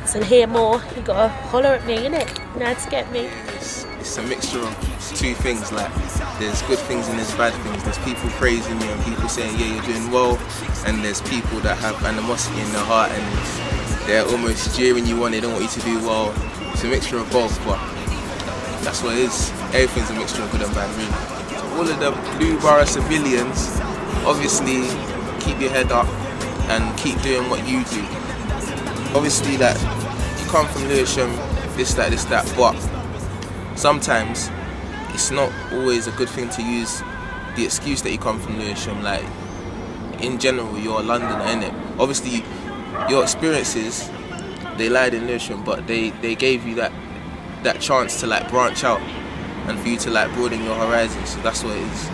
So to hear more, you gotta holler at me, innit? You know how to get me. It's a mixture of two things, like there's good things and there's bad things. There's people praising you and people saying, yeah, you're doing well, and there's people that have animosity in their heart and they're almost jeering you on, they don't want you to do well. It's a mixture of both, but that's what it is. Everything's a mixture of good and bad, really. So all of the Blue Borough civilians, obviously keep your head up and keep doing what you do. Obviously, that you come from Lewisham, this, that, but sometimes it's not always a good thing to use the excuse that you come from Lewisham. Like, in general, you're a Londoner, innit? Obviously, your experiences, they lied in Lewisham, but they gave you that chance to like branch out and for you to like broaden your horizons. So that's what it is.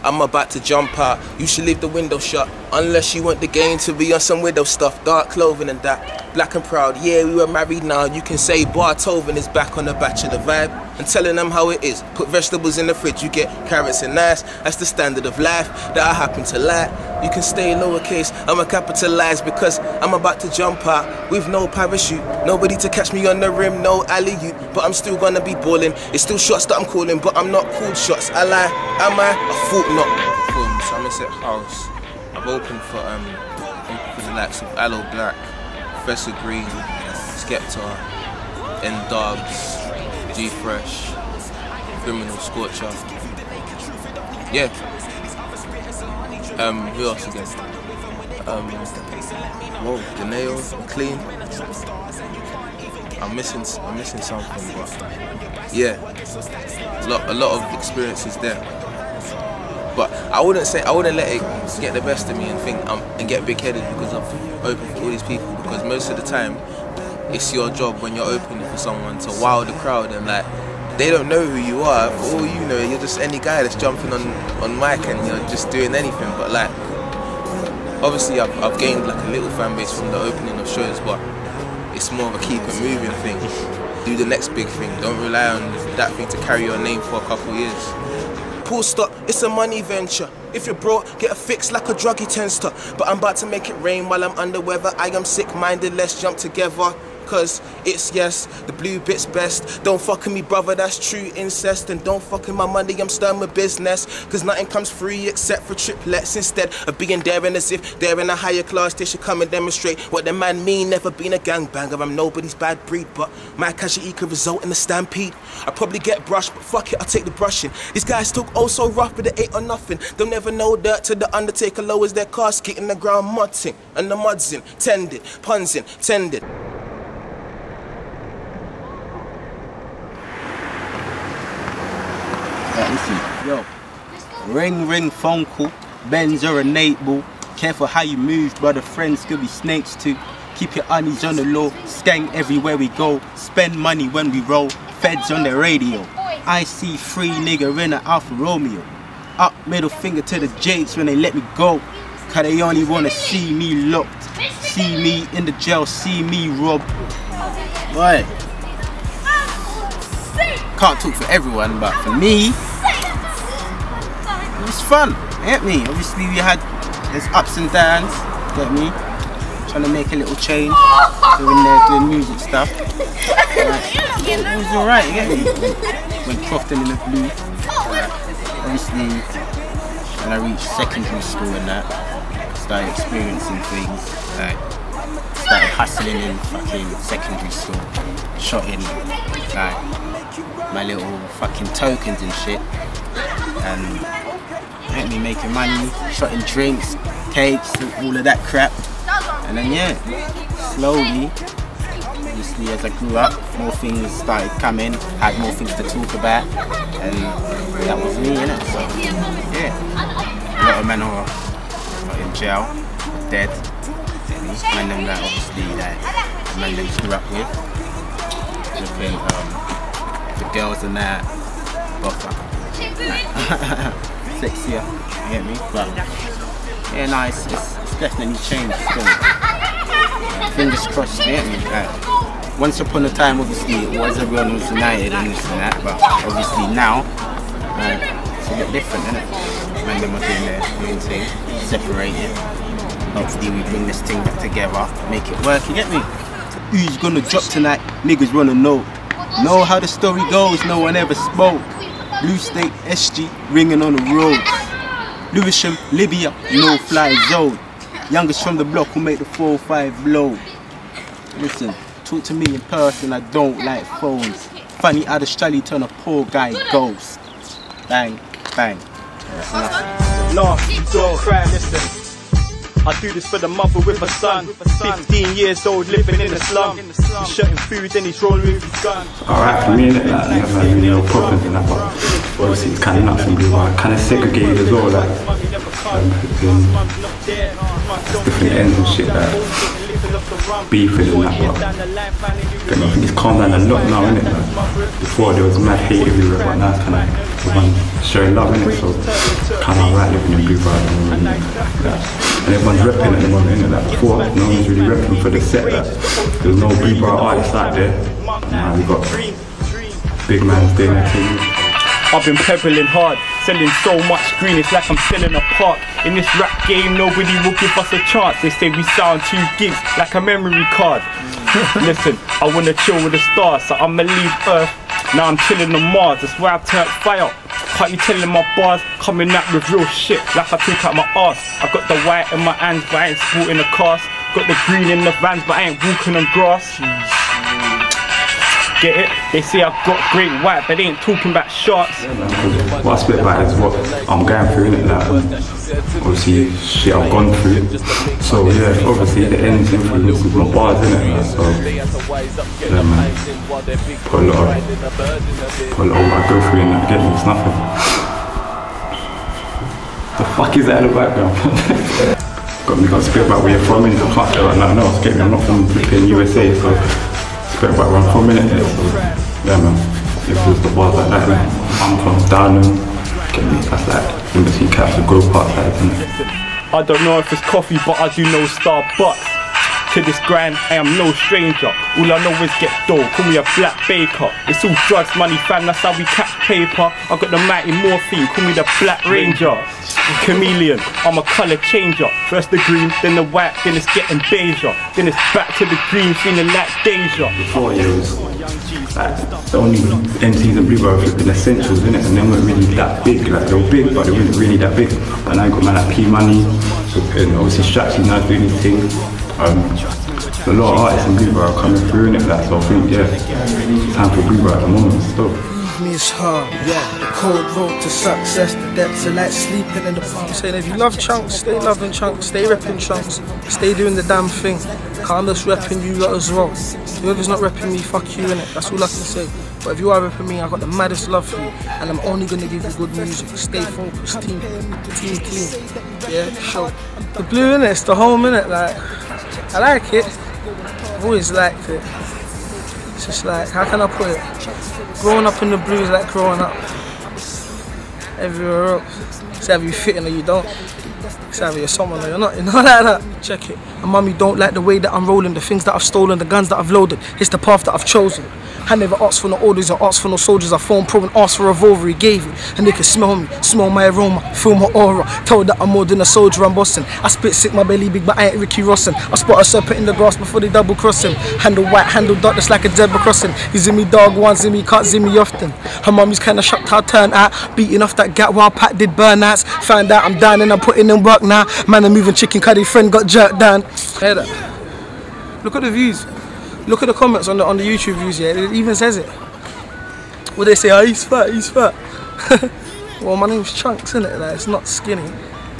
I'm about to jump out, you should leave the window shut, unless you want the game to be on some widow stuff, dark clothing and that, black and proud, yeah, we were married now, you can say Barthoven is back on the Bachelor vibe, and telling them how it is, put vegetables in the fridge, you get carrots and nice, that's the standard of life that I happen to like, you can stay lowercase, I'ma capitalize because I'm about to jump out, with no parachute, nobody to catch me on the rim, no alley-oop, but I'm still gonna be balling, it's still shots that I'm calling, but I'm not called shots, I lie, am I? I thought not. From Somerset House, I've opened for the likes of Aloe Black, Professor Green, Skepta, N-Dubs, G-Fresh, Criminal, Scorcher. Yeah. Who else again? Whoa, Ganeo, Clean. I'm missing something, but yeah, a lot of experiences there. But I wouldn't let it get the best of me and think and get big-headed because I'm open for all these people. Because most of the time, it's your job when you're opening for someone to wow the crowd, and like they don't know who you are. For all you know, you're just any guy that's jumping on mic and you're just doing anything. But like, obviously, I've gained like a little fan base from the opening of shows, but it's more of a keep it moving thing. Do the next big thing. Don't rely on that thing to carry your name for a couple of years. Pull stop, it's a money venture. If you're broke, get a fix like a druggy tends to. But I'm about to make it rain while I'm under weather. I am sick-minded, let's jump together. Cause it's yes, the blue bit's best. Don't fuck with me, brother, that's true incest. And don't fuck with my money, I'm stirring with business. Cause nothing comes free except for triplets. Instead of being daring as if they're in a higher class, they should come and demonstrate what the man mean. Never been a gangbanger, I'm nobody's bad breed, but my casualty could result in a stampede. I probably get brushed, but fuck it, I'll take the brushing. These guys talk oh so rough, but it ain't or nothing. They'll never know dirt till the undertaker lowers their casket in the ground mudsing. And the muds in, tended, puns in, tended. Listen, yo, ring, phone call, Benz or a Nate ball. Careful how you move, brother, friends could be snakes too. Keep your honeys on the low, skank everywhere we go. Spend money when we roll, feds on the radio. I see free nigga in an Alfa Romeo. Up middle finger to the Jakes when they let me go. Cause they only wanna see me locked. See me in the jail, see me robbed. Right. Can't talk for everyone, but for me, it was fun, get me? Obviously there's ups and downs, get me? Trying to make a little change, doing music stuff. It was alright, get me? Went crofting in the blue. Obviously, when I reached secondary school and that, started experiencing things, like started hustling in fucking secondary school, shot in like my little fucking tokens and shit, and let me making money, shotting drinks, cakes, all of that crap. And then yeah, slowly, obviously as I grew up, more things started coming, had more things to talk about, and that was me, innit? So yeah, a lot of men are in jail, dead, and them that obviously that men them grew up with. The girls and that, buffer, sexier, you get me? But yeah, no, it's definitely changed still. Fingers crossed, you get me? Like, once upon a time, obviously, it was everyone was united and this and that, but obviously now, it's a bit different, isn't it? When them are doing their own thing, separated. Hopefully we bring this thing back together, make it work, you get me? Who's gonna drop tonight? Niggas wanna know. Know how the story goes, no one ever spoke. Blue State SG ringing on the roads. Lewisham, Libya, no fly zone. Youngest from the block who make the 4-5 blow. Listen, talk to me in person, I don't like phones. Funny how the strally turn a poor guy ghost. Bang, bang. No, don't cry, listen. I do this for the mother with a son. 15 years old, living in the slum. He's shutting food, then he's rolling with his gun. Alright, for me, like, I never had really no problems in that, but obviously it's kind of nuts and people are kind of segregated as well, like, different ends and shit, like, beefing and that, but I think it's calmed down a lot now, innit? Like, before there was mad hate everywhere, but now it's kind of everyone showing love, innit? So kind of alright living in Blue Borough at the moment, and everyone's repping at the moment, innit? Like, before, no one's really repping for the set, like, there was no Blue Borough artists out there. Now we got big man's doing their thing. I've been pebbling hard, selling so much green, it's like I'm selling a park. In this rap game, nobody will give us a chance. They say we sound 2 gigs like a memory card. Listen, I wanna chill with the stars, so I'ma leave Earth. Now I'm chilling on Mars, that's why I've turned fire. Can't you telling my bars coming out with real shit, like I took out my arse. I got the white in my hands, but I ain't sporting a cast. Got the green in the vans, but I ain't walking on grass. get it? They say I've got great white, but they ain't talking about sharks. Yeah, man, 'cause what I spit about is what I'm going through, innit? Like, obviously, shit I've gone through. So yeah, obviously the ends influence with my bars, innit? Like, so yeah, man, put a lot of what I go through in that, get me, it's nothing. The fuck is that in the background? Got to speak about where you're from, innit? I can't say like nothing else, get me, I'm not from flipping USA, so speak about where I'm from, innit? So, yeah, man, if it was the bars like that, man, I'm from Downham, get me, that's like in between caps and Grove Park side, innit? I don't know if it's coffee, but I do know Starbucks. To this grind, I am no stranger. All I know is get dough, call me a black baker. It's all drugs, money, fam, that's how we catch paper. I got the mighty morphine, call me the Black Ranger. Chameleon, I'm a colour changer. First the green, then the white, then it's getting beiger. Then it's back to the green, feeling like danger. Before it was like the only MCs and Blue Boro flipping essentials, innit? And they weren't really that big, like they were big, but they weren't really that big. And I got man like P Money, and obviously Straxy now doing his thing. A lot of artists in Blue Boro are coming through, innit? Like, so I think, yeah, time for Blue Boro at the moment, still. Me is hard, yeah. The cold road to success, the depths are like sleeping in the palm. Saying if you love chunks, stay loving chunks, stay repping chunks, stay doing the damn thing. I'm just repping you lot as well. Whoever's not repping me, fuck you, innit? That's all I can say. But if you are repping me, I got the maddest love for you, and I'm only gonna give you good music. Stay focused, team. Yeah, sure. The blue, innit? It's the home, innit? Like, I like it. I've always liked it. It's just like, how can I put it? Growing up in the blue is like growing up everywhere else. It's either you fit in or you don't. It's either you're someone or you're not. You know, like that. Check it. And mummy don't like the way that I'm rolling, the things that I've stolen, the guns that I've loaded. It's the path that I've chosen. I never asked for no orders or asked for no soldiers. I phoned pro and asked for a revolver, he gave it. And they can smell me, smell my aroma, feel my aura. Told that I'm more than a soldier, I'm bossing. I spit sick, my belly big, but I ain't Ricky Rossin. I spot a serpent in the grass before they double cross him. Handle white, handle dark, just like a zebra crossing. He's in me dog once, in me can't see me often. Her mummy's kinda shocked how I turned out. Beating off that gat while Pat did burnouts. Found out I'm down and I'm putting in work now. Man, I'm moving chicken cuddy, friend got jerked down. Hear that? Look at the views. Look at the comments on the YouTube views, yeah, it even says it. Well, they say, oh, he's fat, he's fat. Well, my name's Chunks, innit? Like, it's not skinny,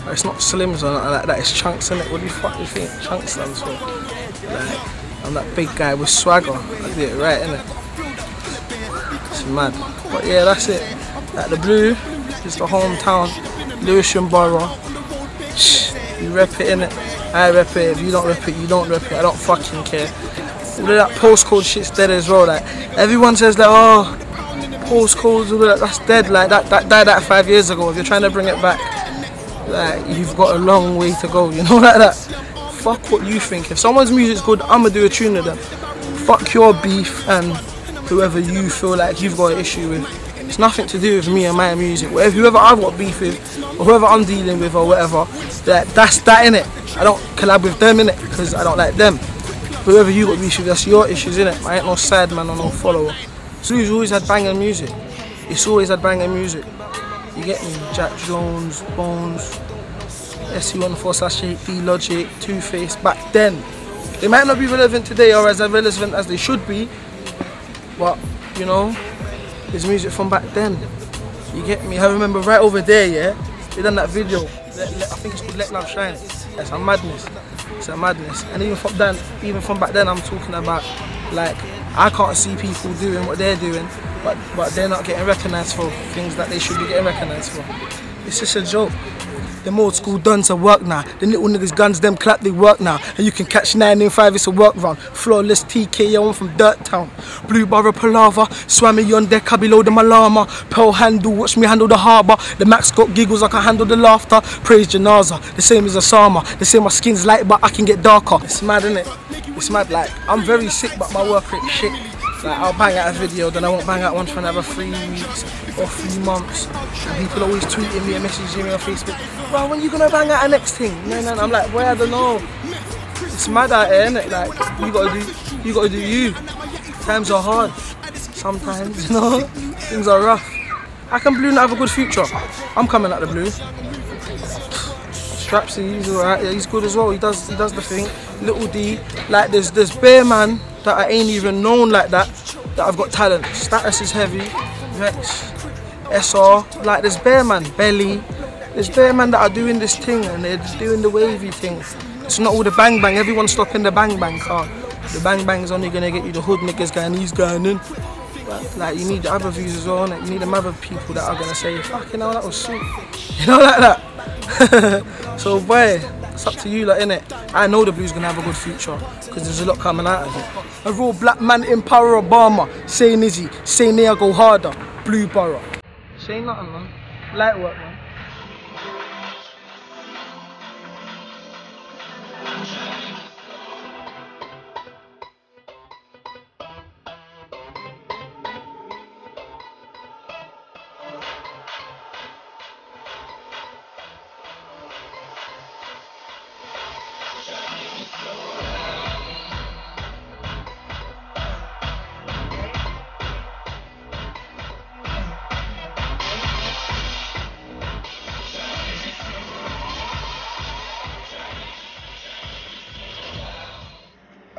or it's not slims or nothing like that, it's Chunks, innit? What do you think Chunks stands for? Like, I'm that big guy with swagger, I did it right, innit? It's mad. But yeah, that's it. Like, the blue is the hometown, Lewisham Borough. You rep it, innit? I rep it, if you don't rep it, you don't rep it, I don't fucking care. All of that postcode shit's dead as well. Like, everyone says like, oh, postcodes, all of that, that's dead. Like, that died out 5 years ago. If you're trying to bring it back, like, you've got a long way to go, you know, like that. Fuck what you think. If someone's music's good, I'ma do a tune to them. Fuck your beef and whoever you feel like you've got an issue with. It's nothing to do with me and my music. Whoever I've got beef with, or whoever I'm dealing with, or whatever, like, that's that, innit? I don't collab with them, innit? Because I don't like them. Whoever you got beef with, that's your issues, innit? I ain't no side man or no follower. Blue's always had banging music. It's always had banging music. You get me? Jack Jones, Bones, SC14/8, B-Logic, Two-Face, back then. They might not be relevant today or as relevant as they should be, but, you know, there's music from back then. You get me? I remember right over there, yeah? They done that video, I think it's called Let Love Shine. That's a madness. It's a madness. And even from back then, I'm talking about, like, I can't see people doing what they're doing, but they're not getting recognised for things that they should be getting recognised for. It's just a joke. Them old school duns are work now. The little niggas guns, them clap, they work now. And you can catch 9 in 5, it's a work run. Flawless TKO, I'm from Dirt Town. Blue Boro Palava, swam me on deck, I be loading my llama. Pearl handle, watch me handle the harbour. The Max got giggles, I can handle the laughter. Praise Janaza, the same as Osama. They say my skin's light, but I can get darker. It's mad, innit? It's mad, like, I'm very sick, but my work rate shit. Like, I'll bang out a video, then I won't bang out one for another 3 weeks or 3 months. And people always tweeting me and messaging me on Facebook, bro, when you gonna bang out a next thing? No, I'm like, boy, I don't know. It's mad out here, innit? Like, you gotta do you. Times are hard. Sometimes, you know, things are rough. How can Blue not have a good future? I'm coming at the Blue. Strapsy, he's alright, yeah, he's good as well. He does the thing. Little D, like there's bare man that I ain't even known like that, that have got talent. Status is heavy, Rex, SR, like there's bare man, Belly. There's bare man that are doing this thing and they're just doing the wavy thing. It's not all the bang bang, everyone's stopping the bang bang car. The bang bang is only gonna get you the hood niggas going, he's going in. But, like, you need the other views as well, innit? You need them other people that are gonna say, fucking hell, that was sweet. You know, like that. So boy, it's up to you, like, innit? I know the Blue's gonna have a good future, because there's a lot coming out of it. A real black man in power Obama, say Nizzy, say Nia go harder, Blue Borough. Say nothing, man. Light work, man.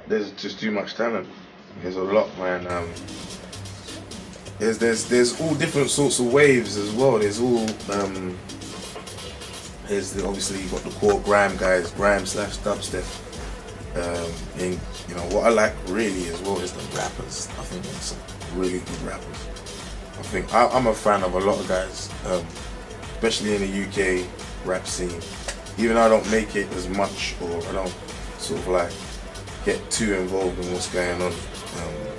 There's just too much talent. There's a lot, man. There's all different sorts of waves as well. There's all obviously you've got the core grime guys, grime / dubstep. And you know what I like really as well is the rappers. I think there's some really good rappers. I think I'm a fan of a lot of guys, especially in the UK rap scene. Even though I don't make it as much, or I don't sort of like get too involved in what's going on.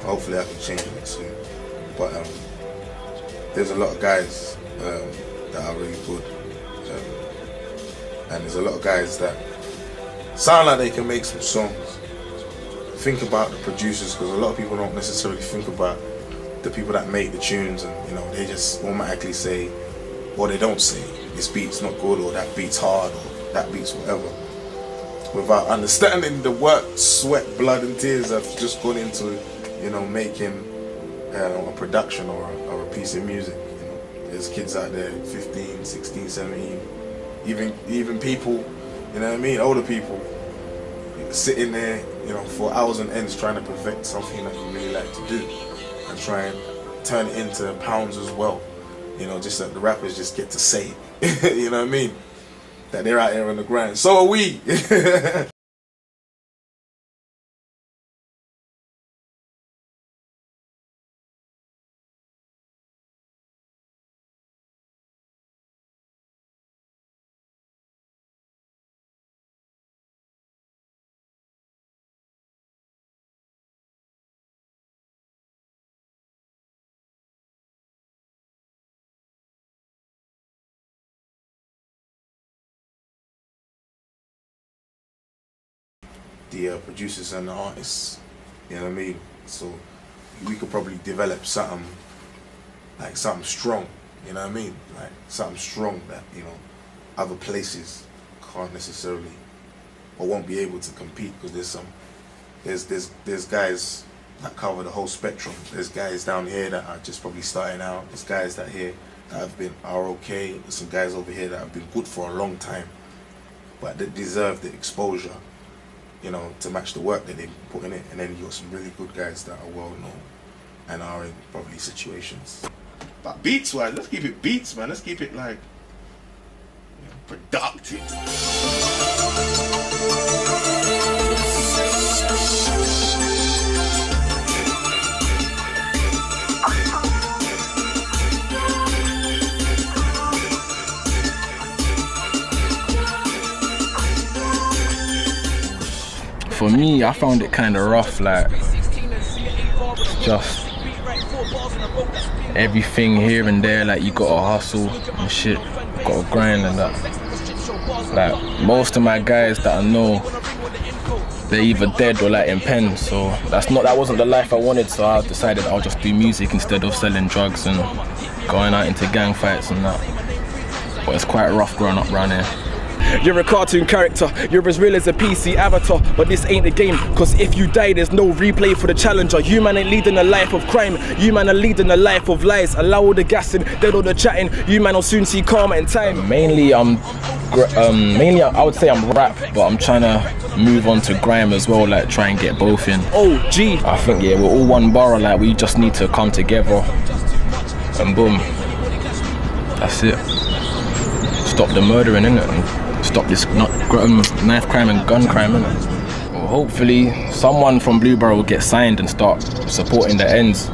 Hopefully I can change it soon. But there's a lot of guys that are really good. And there's a lot of guys that sound like they can make some songs. Think about the producers, because a lot of people don't necessarily think about the people that make the tunes, and you know, they just automatically say, or they don't say, this beat's not good, or that beat's hard, or that beat's whatever, without understanding the work, sweat, blood and tears have just gone into, you know, making a production or a piece of music. You know, there's kids out there 15, 16, 17, even people, you know what I mean, older people, sitting there, you know, for hours on ends trying to perfect something that you really like to do and try and turn it into pounds as well. You know, just that the rappers just get to say it. You know what I mean? That they're out here on the grind. So are we. The producers and the artists, you know what I mean? So we could probably develop something, like something strong, you know what I mean? Like something strong that, you know, other places can't necessarily, or won't be able to compete, because there's guys that cover the whole spectrum. There's guys down here that are just probably starting out. There's guys that here that are okay. There's some guys over here that have been good for a long time, but they deserve the exposure, you know, to match the work that they put in it. And then you got some really good guys that are well known and are in probably situations. But beats wise, let's keep it beats, man. Let's keep it like, you know, productive. For me, I found it kind of rough, like, just everything here and there, like, you gotta hustle and shit, you gotta grind and that. Like, most of my guys that I know, they're either dead or like in pens, so that wasn't the life I wanted, so I decided I'll just do music instead of selling drugs and going out into gang fights and that. But it's quite rough growing up around here. You're a cartoon character, you're as real as a PC avatar, but this ain't the game, cause if you die there's no replay for the challenger. You man ain't leading a life of crime, you man are leading a life of lies. Allow all the gassing, dead all the chatting, you man will soon see karma in time. Mainly I'm mainly I would say I'm rap, but I'm trying to move on to grime as well, like try and get both in. Oh, G. I think, yeah, we're all one borough, like we just need to come together and boom, that's it. Stop the murdering, innit? And stop this knife crime and gun crime, innit? Well, hopefully someone from Blue Borough will get signed and start supporting the ends,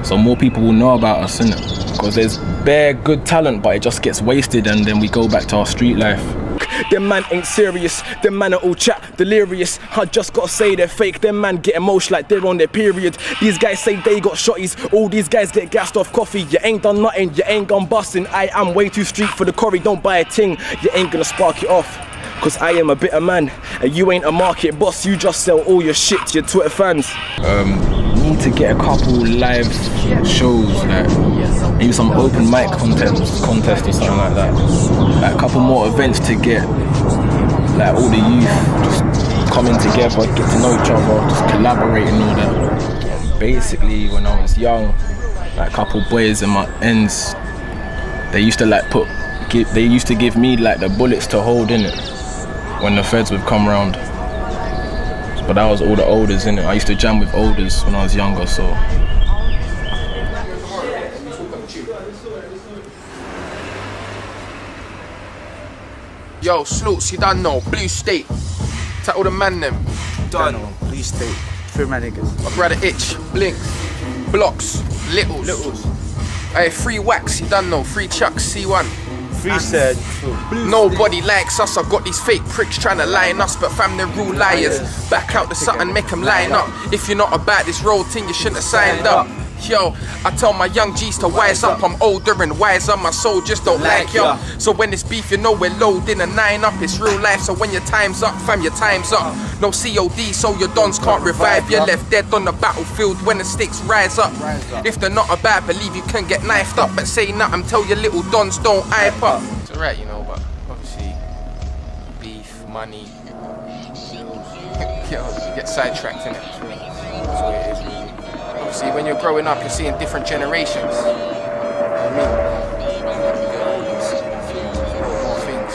so more people will know about us, innit? Because there's bare good talent, but it just gets wasted and then we go back to our street life. Them man ain't serious, them man are all chat, delirious. I just gotta say they're fake, them man get emotional like they're on their period. These guys say they got shotties, all these guys get gassed off coffee. You ain't done nothing, you ain't gone busting. I am way too street for the curry, don't buy a ting, you ain't gonna spark it off. Cause I am a bitter man, and you ain't a market boss, you just sell all your shit to your Twitter fans. Need to get a couple live shows, like maybe some open mic contest or something like that. Like a couple more events to get like all the youth just coming together, get to know each other, just collaborate and all that. Basically, when I was young, like a couple boys in my ends, they used to like they used to give me like the bullets to hold in it when the feds would come round. But that was all the olders, innit? I used to jam with olders when I was younger, so. Yo, Sloots, you done know, Blue State. Tell all the man them. Done. Blue State. Free my niggas. My brother Itch, Blink, Blocks, Littles. Hey, free Wax, you done know, free Chucks, C1. Free said. Nobody likes us, I got these fake pricks trying to lie in us, but fam, they're real liars. Back out the something, make them line up. If you're not about this road thing, you shouldn't have signed up. Yo, I tell my young G's to wise up, I'm older and wiser, my soldiers don't like yo. So when it's beef, you know we're loading a 9 up, it's real life, so when your time's up, fam, your time's up. No COD, so your dons can't revive, you're left dead on the battlefield when the stakes rise up. If they're not about, believe you can get knifed up, but say nothing, tell your little dons don't hype up. It's alright, you know, but obviously, beef, money, you get sidetracked in it. That's what it is, really. Obviously, when you're growing up, you're seeing different generations. You know what I mean? More things.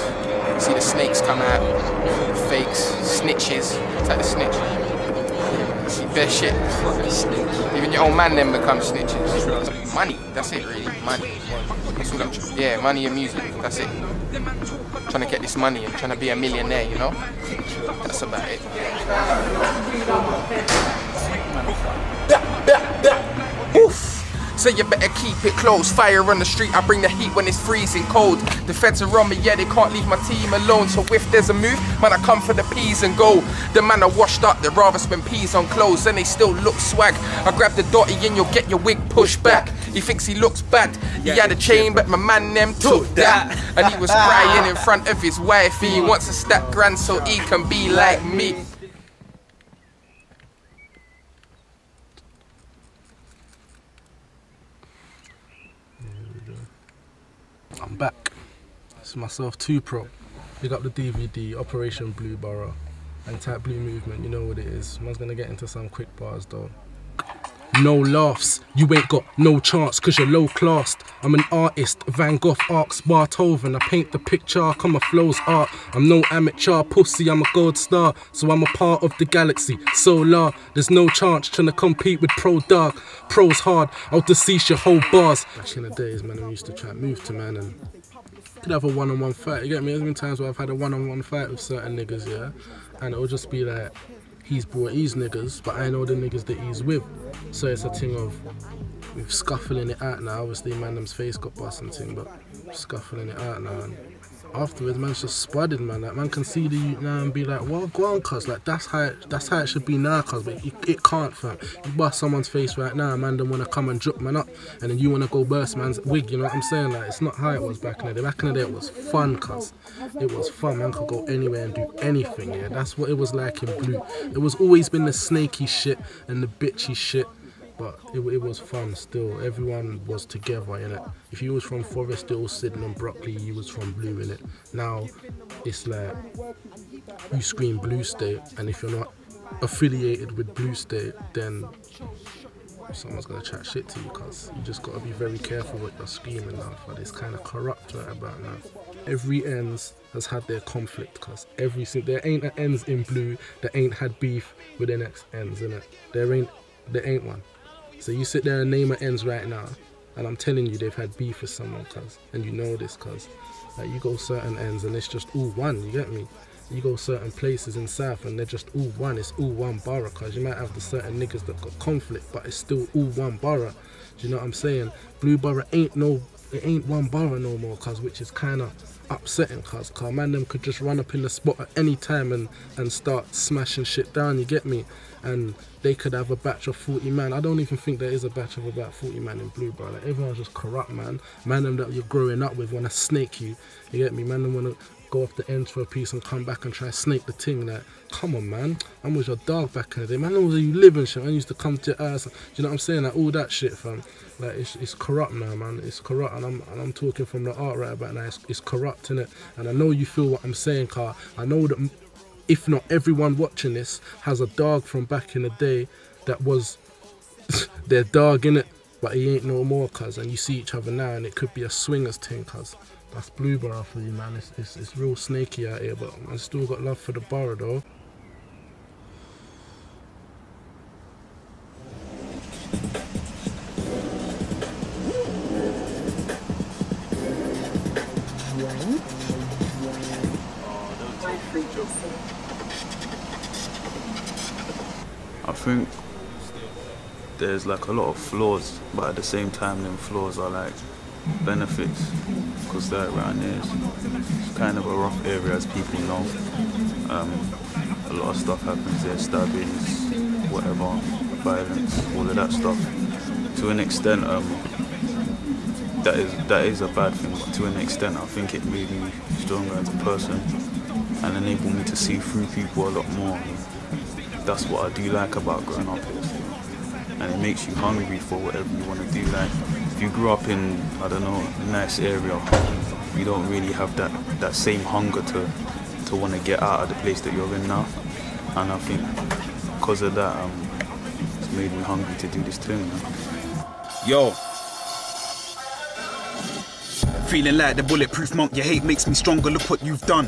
You see the snakes come out, the fakes, snitches. It's like the snitch. You see bare shit. Even your own man then becomes snitches. Money, that's it really. Money. Yeah, money and music, that's it. Trying to get this money and trying to be a millionaire, you know? That's about it. Oof. So you better keep it close. Fire on the street, I bring the heat when it's freezing cold. The feds are on me, yeah, they can't leave my team alone. So if there's a move, man, I come for the peas and go. The man are washed up, they'd rather spend peas on clothes and they still look swag. I grab the dotty and you'll get your wig pushed back. He thinks he looks bad, he had a chain but my man them took that. And he was crying in front of his wife. He wants a stack grand so he can be like me. I'm back. It's myself 2 Pro. Pick up the DVD, Operation Blue Borough, and type Blue Movement, you know what it is. Man's gonna get into some quick bars though. No laughs, you ain't got no chance cause you're low classed. I'm an artist, Van Gogh arcs Beethoven. I paint the picture, come my flow's art. I'm no amateur pussy, I'm a gold star. So I'm a part of the galaxy, solar. There's no chance trying to compete with Pro Dark. Pro's hard, I'll decease your whole bars. Back in the days, man, I used to try and move to man and could have a one-on-one fight, you get me? There's been times where I've had a one-on-one fight with certain niggas, yeah? And it'll just be like, he's brought his niggas, but I know the niggas that he's with. So it's a thing of, we're scuffling it out now. Obviously, man, them's face got bust and thing, but scuffling it out now. And afterwards, man's just spudded, man. Like, man can see the youth now and be like, well, go on, cuz. Like, that's how it should be now, cuz. But it can't, fam. You bust someone's face right now, man, don't want to come and drop man up. And then you want to go burst man's wig, you know what I'm saying? Like, it's not how it was back in the day. Back in the day, it was fun, cuz. It was fun. Man could go anywhere and do anything, yeah? That's what it was like in Blue. It was always been the snaky shit and the bitchy shit. But it was fun still. Everyone was together, innit? If you was from Forest Hill, Sydney and Brockley, you was from Blue, innit? Now, it's like, you scream Blue State, and if you're not affiliated with Blue State, then someone's gonna chat shit to you, cuz you just gotta be very careful what you're screaming now, but it's kind of corrupt right about now. every ends has had their conflict, cause there ain't an ends in Blue that ain't had beef with their next ends, innit? There ain't one. So you sit there and name an ends right now, and I'm telling you they've had beef with someone, cuz, and you know this, cuz, like, you go certain ends and it's just all one, you get me? You go certain places in South and they're just all one, it's all one borough, cuz you might have the certain niggas that got conflict, but it's still all one borough. Do you know what I'm saying? Blue Borough ain't one borough no more, cuz, which is kind of upsetting, cuz man them could just run up in the spot at any time and start smashing shit down, you get me? And they could have a batch of 40 man. I don't even think there is a batch of about 40 man in Blue Borough. Like, everyone's just corrupt, man. Man them that you're growing up with want to snake you, you get me? Man them want to go off the ends for a piece and come back and try to snake the thing. Like, come on, man. I was your dog back in the day. Man, where you live and shit. I used to come to your ass. Do you know what I'm saying? Like, all that shit, fam. Like, it's corrupt now, man. It's corrupt, and I'm talking from the art right about now. It's corrupt, innit? And I know you feel what I'm saying, car. I know that if not everyone watching this has a dog from back in the day that was their dog, innit? But he ain't no more, cuz. And you see each other now, and it could be a swingers thing, cuz. That's Blue Borough for you, man. It's real snaky out here, but I still got love for the borough, though. I think there's like a lot of flaws, but at the same time them flaws are like benefits, because that around here is kind of a rough area, as people know. A lot of stuff happens there, stabbings, whatever, violence, all of that stuff. To an extent, that is a bad thing, but to an extent I think it made me stronger as a person and enabled me to see through people a lot more. That's what I do like about growing up here. And it makes you hungry for whatever you want to do. Like, if you grew up in, I don't know, a nice area, you don't really have that same hunger to want to get out of the place that you're in now. And I think because of that, it's made me hungry to do this thing. Yo. Feeling like the bulletproof monk, your hate makes me stronger, look what you've done.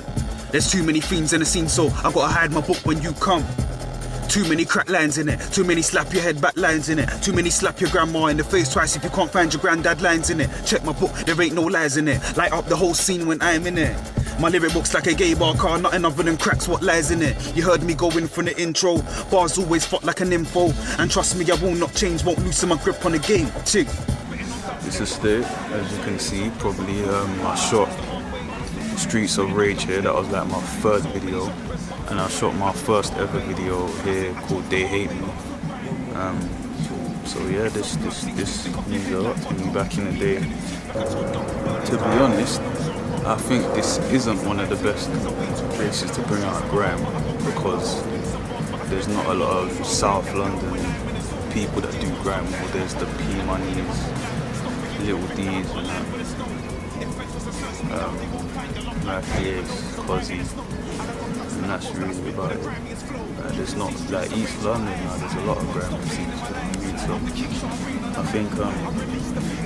There's too many fiends in the scene, so I gotta hide my book when you come. Too many crack lines in it, too many slap your head back lines in it, too many slap your grandma in the face twice if you can't find your granddad lines in it. Check my book, there ain't no lies in it, light up the whole scene when I'm in it. My lyric book's like a gay bar car, nothing other than cracks, what lies in it. You heard me going from the intro, bars always fought like an info. And trust me, I will not change, won't loosen my grip on the game, chick. It's a state, as you can see, probably I shot Streets of Rage here, that was like my third video. And I shot my first ever video here called They Hate Me. So yeah, this means a lot to me back in the day. To be honest, I think this isn't one of the best places to bring out a grime, because there's not a lot of South London people that do grime. Well, there's the P-Moneys, Little D's and that. Matthews, Cozzy, and that's really about it. There's not, like East London now, there's a lot of grime scenes, so I think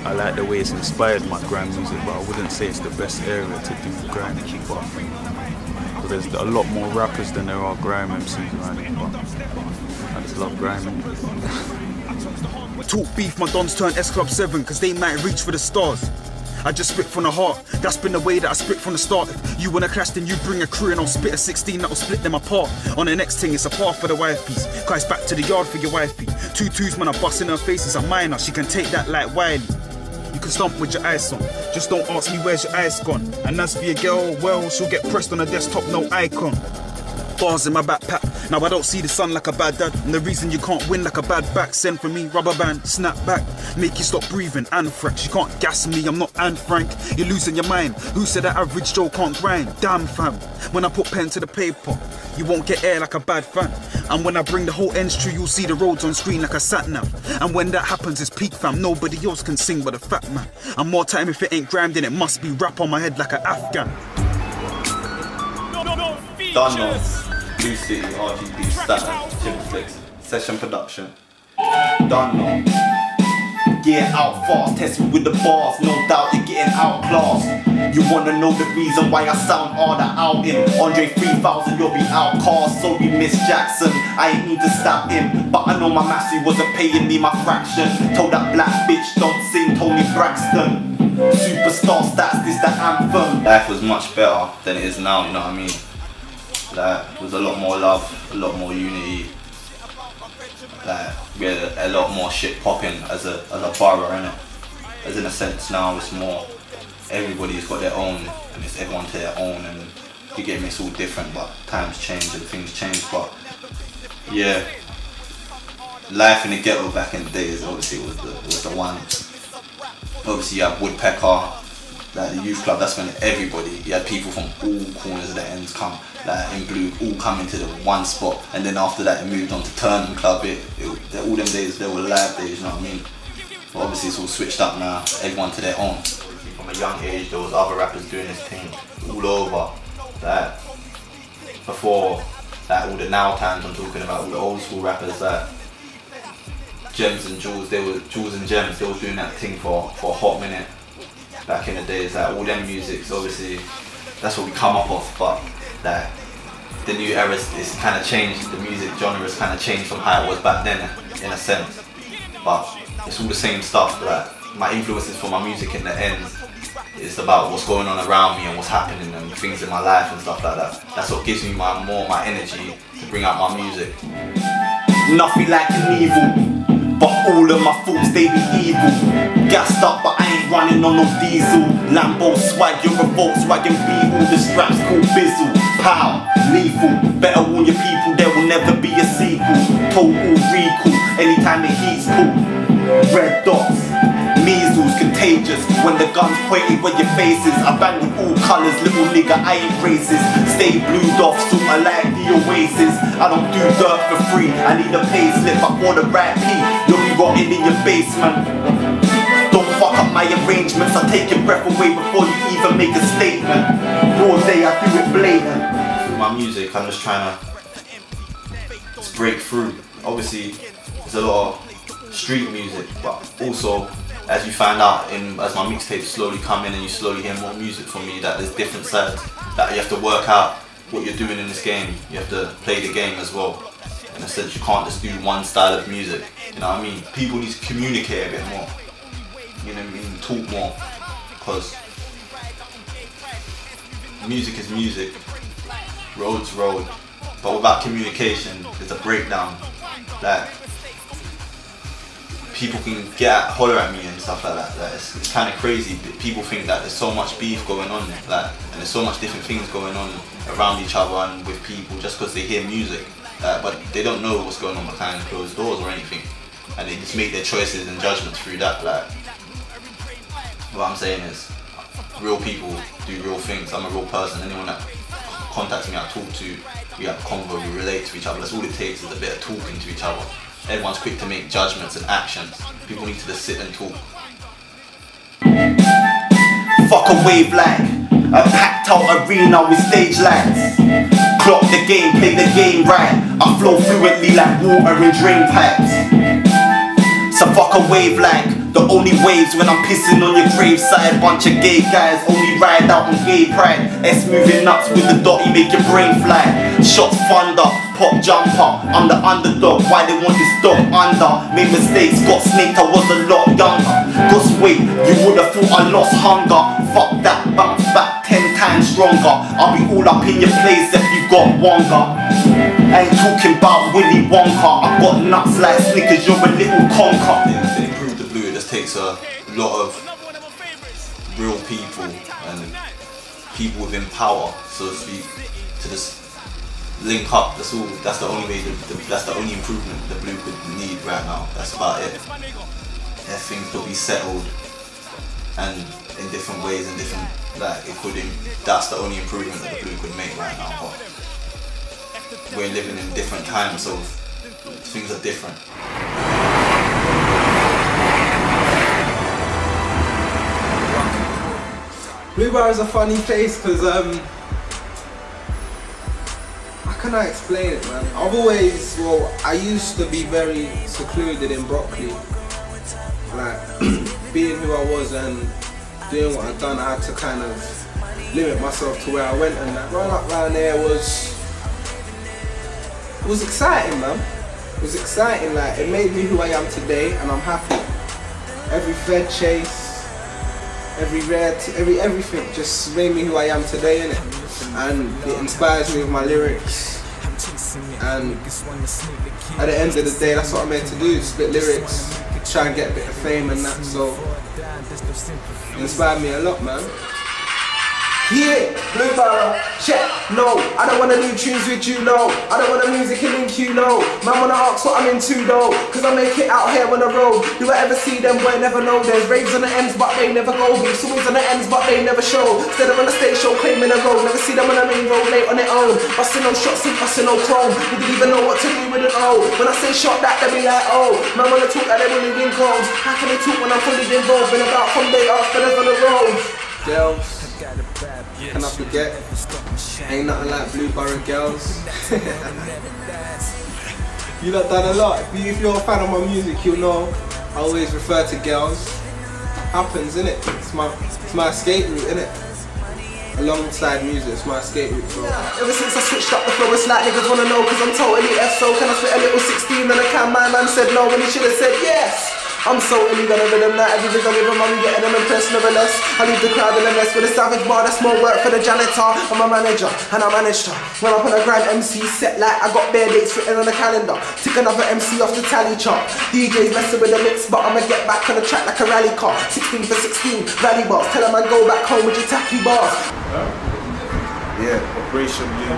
I like the way it's inspired my grime music, but I wouldn't say it's the best area to do grime, but there's a lot more rappers than there are grime MCs around here, but I just love grime. Talk beef, my dons turn S Club 7, cause they might reach for the stars. I just spit from the heart, that's been the way that I spit from the start. If you wanna clash, then you bring a crew and I'll spit a 16 that'll split them apart. On the next thing, it's a path for the wifeys, cause it's back to the yard for your wifey. 2 twos, man, I bust in her face, it's a minor, she can take that like Wiley. You can stomp with your eyes on, just don't ask me where's your eyes gone. And as for your girl, well, she'll get pressed on the desktop, no icon. Bars in my backpack, now I don't see the sun like a bad dad. And the reason you can't win like a bad back, send for me, rubber band, snap back, make you stop breathing, anthrax. You can't gas me, I'm not Anne Frank, you're losing your mind. Who said that average Joe can't grind? Damn fam, when I put pen to the paper, you won't get air like a bad fan. And when I bring the whole ends true, you'll see the roads on screen like a sat-nav. And when that happens, it's peak fam, nobody else can sing but a fat man. And more time if it ain't grime, then it must be rap on my head like an Afghan. Done on Blue City, RGB, Status, Chiba Flicks, Session Production. Done on. getting out fast. Test me with the bars, no doubt you're getting outclassed. You wanna know the reason why I sound harder out in Andre 3000, you'll be outcast. Sorry Miss Jackson, I ain't need to stab him, but I know my massy wasn't paying me my fraction. Told that black bitch don't sing Tony Braxton. Superstar stats, this the anthem. Life was much better than it is now, you know what I mean? Like, there was a lot more love, a lot more unity. Like, we had a lot more shit popping as a borough, innit? As in a sense now it's more, everybody's got their own, and it's everyone to their own, and you get me, it's all different, but times change and things change. But yeah, life in the ghetto back in the days obviously was the one. Obviously you have Woodpecker, like the youth club, that's when everybody, you had people from all corners of the ends come, like in Blue, all come into the one spot, and then after that it moved on to Turnham Club. All them days, they were live days, you know what I mean? But obviously it's all switched up now, everyone to their own. From a young age there was other rappers doing this thing all over, like before, like all the now times I'm talking about, all the old school rappers, like Gems and Jules, Jules and Gems, they were doing that thing for a hot minute back in the days. Like all them musics, obviously that's what we come up off, but like the new era is kind of changed, the music genre has kind of changed from how it was back then in a sense, but it's all the same stuff. Like my influences for my music in the end is about what's going on around me and what's happening and things in my life and stuff like that. That's what gives me more my energy to bring out my music. Nothing like an evil, but all of my thoughts they be evil. Gassed up but I ain't running on no diesel. Lambo swag, you're a Volkswagen Beetle. The straps called Bizzle, pow, lethal. Better warn your people, there will never be a sequel. Total recall, anytime the heat's cool. Red dots, measles, contagious. When the gun's pointed where your face is. I bang with all colours, little nigga, I ain't racist. Stay blued off, sorta like the Oasis. I don't do dirt for free, I need a pay slip. I want a right P, you'll be rotting in your basement. Don't fuck up my arrangements, I take your breath away before you even make a statement. Broad day, I do it blatant. Through my music, I'm just trying to just break through. Obviously, there's a lot of street music, but also as you find out as my mixtapes slowly come in and you slowly hear more music from me, that there's different sides, that you have to work out what you're doing in this game. You have to play the game as well. In a sense, you can't just do one style of music, you know what I mean? People need to communicate a bit more, you know what I mean, talk more, because music is music, road's road, but without communication, there's a breakdown. Like, people can holler at me and stuff like that. Like, it's kind of crazy. People think that there's so much beef going on, like, and there's so much different things going on around each other and with people just because they hear music. But they don't know what's going on behind closed doors or anything, and they just make their choices and judgments through that. Like, what I'm saying is, real people do real things. I'm a real person. Anyone that contacts me, I talk to, we have a convo, we relate to each other. That's all it takes, is a bit of talking to each other. Everyone's quick to make judgments and actions. People need to just sit and talk. Fuck a wave like a packed out arena with stage lights. Clock the game, play the game right. I flow fluently like water in drain pipes. So fuck a wave like the only waves when I'm pissing on your graveside. Bunch of gay guys only ride out on gay pride. S moving nuts with the dotty, make your brain fly. Shots thunder, pop jumper, I'm the underdog, why they want this dog under? Made mistakes, got snaked, I was a lot younger. Cause wait, you would've thought I lost hunger. Fuck that, bounce back 10 times stronger. I'll be all up in your place if you got Wonga. I ain't talking about Willy Wonka. I got nuts like Snickers, you're a little conker. To improve the blue, it just takes a lot of real people and people within power, so to speak, to just link up. That's all. That's the only way. That's the only improvement the blue could need right now. That's about it. Yeah, things could be settled and in different ways and different. Like it could. That's the only improvement that the blue could make right now. But we're living in different times, so things are different. Blue Borough is a funny place because how can I explain it, man? I used to be very secluded in Brockley, like being who I was and doing what I'd done, I had to kind of limit myself to where I went, and like growing up around there was exciting, man. It was exciting, like it made me who I am today, and I'm happy. Every Fed chase, every everything just made me who I am today, innit? And it inspires me with my lyrics. And at the end of the day, that's what I'm here to do, spit lyrics, try and get a bit of fame and that, so it inspired me a lot, man. Yeah, Blue Boro, check, no, I don't wanna do tunes with you, no. I don't wanna music and link you, no. Man wanna ask what I'm into, though, cause I make it out here on the road. Do I ever see them, boy, never know. There's raves on the ends, but they never go. Beefs always on the ends, but they never show. Instead of on the stage show, claiming a road. Never see them on the main road, late on their own. Busting no shots, ain't busting no chrome. We didn't even know what to do with an O. When I say shot that, they be like, oh. Man wanna talk like they really in clothes. How can they talk when I'm fully involved? Been about from day off, fellas on the road. Girls, can I forget? Ain't nothing like Blue Boro girls. You lot done a lot. If you're a fan of my music, you'll know I always refer to girls. Happens, innit? It's my escape route, innit? Alongside music, it's my escape route. So. Ever since I switched up the flow, it's like niggas wanna know, cause I'm totally F-so. Can I spit a little 16 and I can? My man said no when he should've said yes. I'm so illegal over them, that everything I give them, I'm getting them impressed, nevertheless. I leave the crowd in a mess with a savage bar, that's more work for the janitor. I'm a manager, and I managed to run up on a grand MC set like I got bare dates written on the calendar. Tick another MC off the tally chart. DJ's messing with the mix, but I'ma get back on the track like a rally car. 16 for 16, rally bars, tell them I go back home with your tacky bars. Yeah, Operation Blue,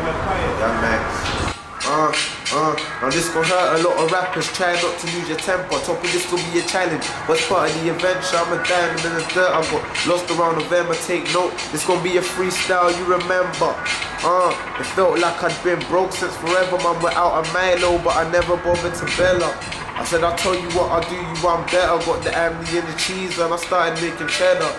Young Max. Now this gon' hurt a lot of rappers, try not to lose your temper. Top of this will be a challenge, what's part of the adventure? I'm a diamond in the dirt, I got lost around November, take note. This gon' be a freestyle, you remember. It felt like I'd been broke since forever, man, we're out of Milo, but I never bothered to bail up. I said I'll tell you what I do, you I'm better. Got the amni and the cheese and I started making cheddar.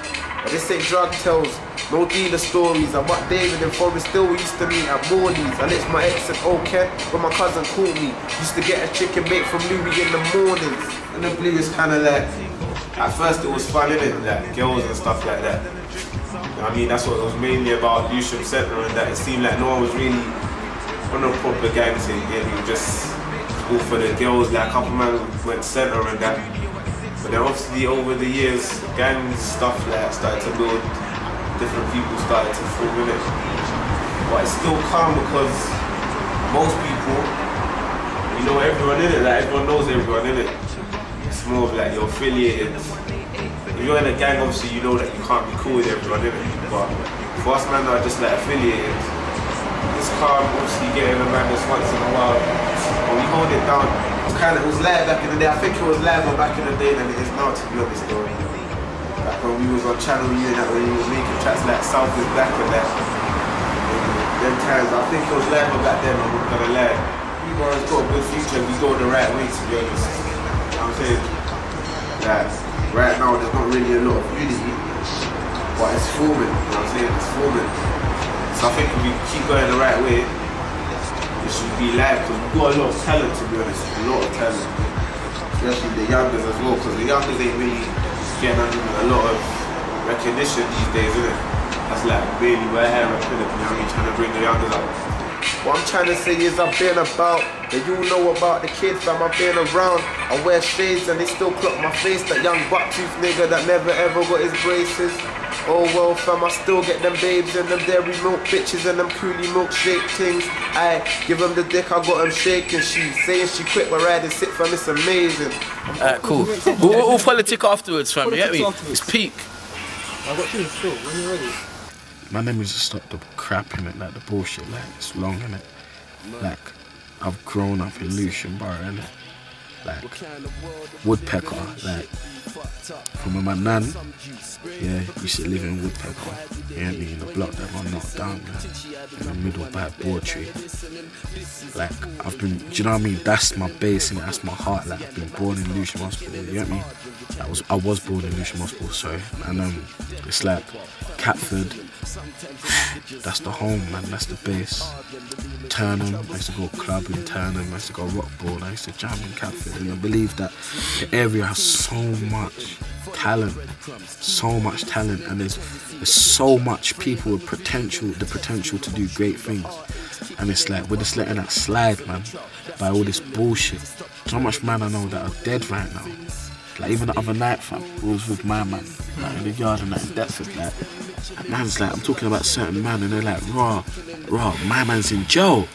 But this ain't drug tells, no dealer stories. I'm up David and Forest Still, we used to meet at Morley's. I let my ex at OK when my cousin called me. Used to get a chicken bake from Louis in the mornings. And the Blue is kinda like, at first it was fun, innit? Like girls and stuff like that. I mean, that's what it was mainly about, Lewisham Centre and that. It seemed like no one was really on a proper gang thing, yeah, we were just all for the girls, like a couple man went centre and that. But then obviously over the years, gang stuff like started to build, different people started to form in it. But it's still calm because most people, you know everyone in it, like everyone knows everyone in it. It's more of like you're affiliated. If you're in a gang, obviously you know that you can't be cool with everyone in it. But for us man that are just like affiliated, it's calm, obviously getting a man just once in a while. But we hold it down. It was live back in the day. I think it was live back in the day than it is now, to be honest though. Like when we was on Channel U and that, when we was making tracks like South is Black and that. Them times, I think it was live back then, I'm not gonna lie. Blue Boro's got a good future if we go the right way, to be honest. You know what I'm saying? Like, right now there's not really a lot of unity, but it's forming, you know what I'm saying? It's forming. So I think if we keep going the right way, it should be live, because we've got a lot of talent, to be honest, a lot of talent. Especially the youngers as well, because the youngers ain't really getting a lot of recognition these days, isn't it? That's like really where I am, you know what I mean, trying to bring the youngers up. What I'm trying to say is I've been about, that you know about the kid fam, I've been around. I wear shades and they still clock my face, that young buck-tooth nigga that never ever got his braces. Oh well fam, I still get them babes and them dairy milk bitches and them coolie milkshake things. I give them the dick, I got them shaking. She saying she quit my riding sit fam, it's amazing. Alright, cool. We'll politic afterwards fam, you get me? It's peak. I got you short, when you're ready. My name is just stop the crap in it, like the bullshit, like it's long in it. Like I've grown up in Lewisham Borough, innit? Like Woodpecker, like from when my nan, yeah, used to live in Woodpecker, you know what I mean, the block that got knocked down, like, in the middle by Broad Tree. Like I've been, do you know what I mean? That's my base, innit? That's my heart. Like I've been born in Lewisham Hospital, you know what I mean? I was born in Lewisham Hospital, sorry, and it's like Catford, That's the home, man. That's the base. Turnham, I used to go club in Turnham. I used to go rock ball. I used to jam in Catford. And I believe that the area has so much talent, and there's so much people with the potential to do great things. And it's like we're just letting that slide, man, by all this bullshit. So much man I know that are dead right now. Like even the other night, fam, I was with my man, like in the yard and that in Deptford, like man's like, I'm talking about certain man and they're like, raw, my man's in jail,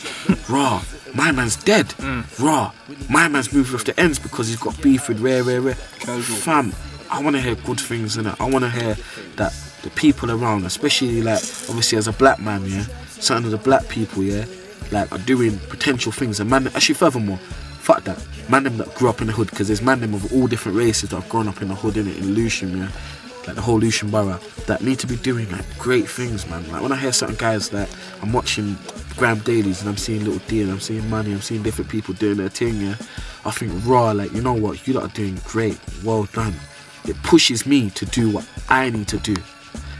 raw, my man's dead, raw, my man's moved off the ends because he's got beef with rare. Fam, I want to hear good things, innit? I want to hear that the people around, especially like obviously as a black man, yeah, certain of the black people, yeah, like are doing potential things. And man, actually furthermore, fuck that, man them that grew up in the hood, because there's man them of all different races that have grown up in the hood, innit, in Lewisham, yeah, like the whole Lewisham Borough, that need to be doing like great things, man. Like when I hear certain guys that I'm watching Graham Dailies and I'm seeing Little D and I'm seeing Money, I'm seeing different people doing their thing, yeah, I think raw, like, you know what, you lot are doing great, well done. It pushes me to do what I need to do.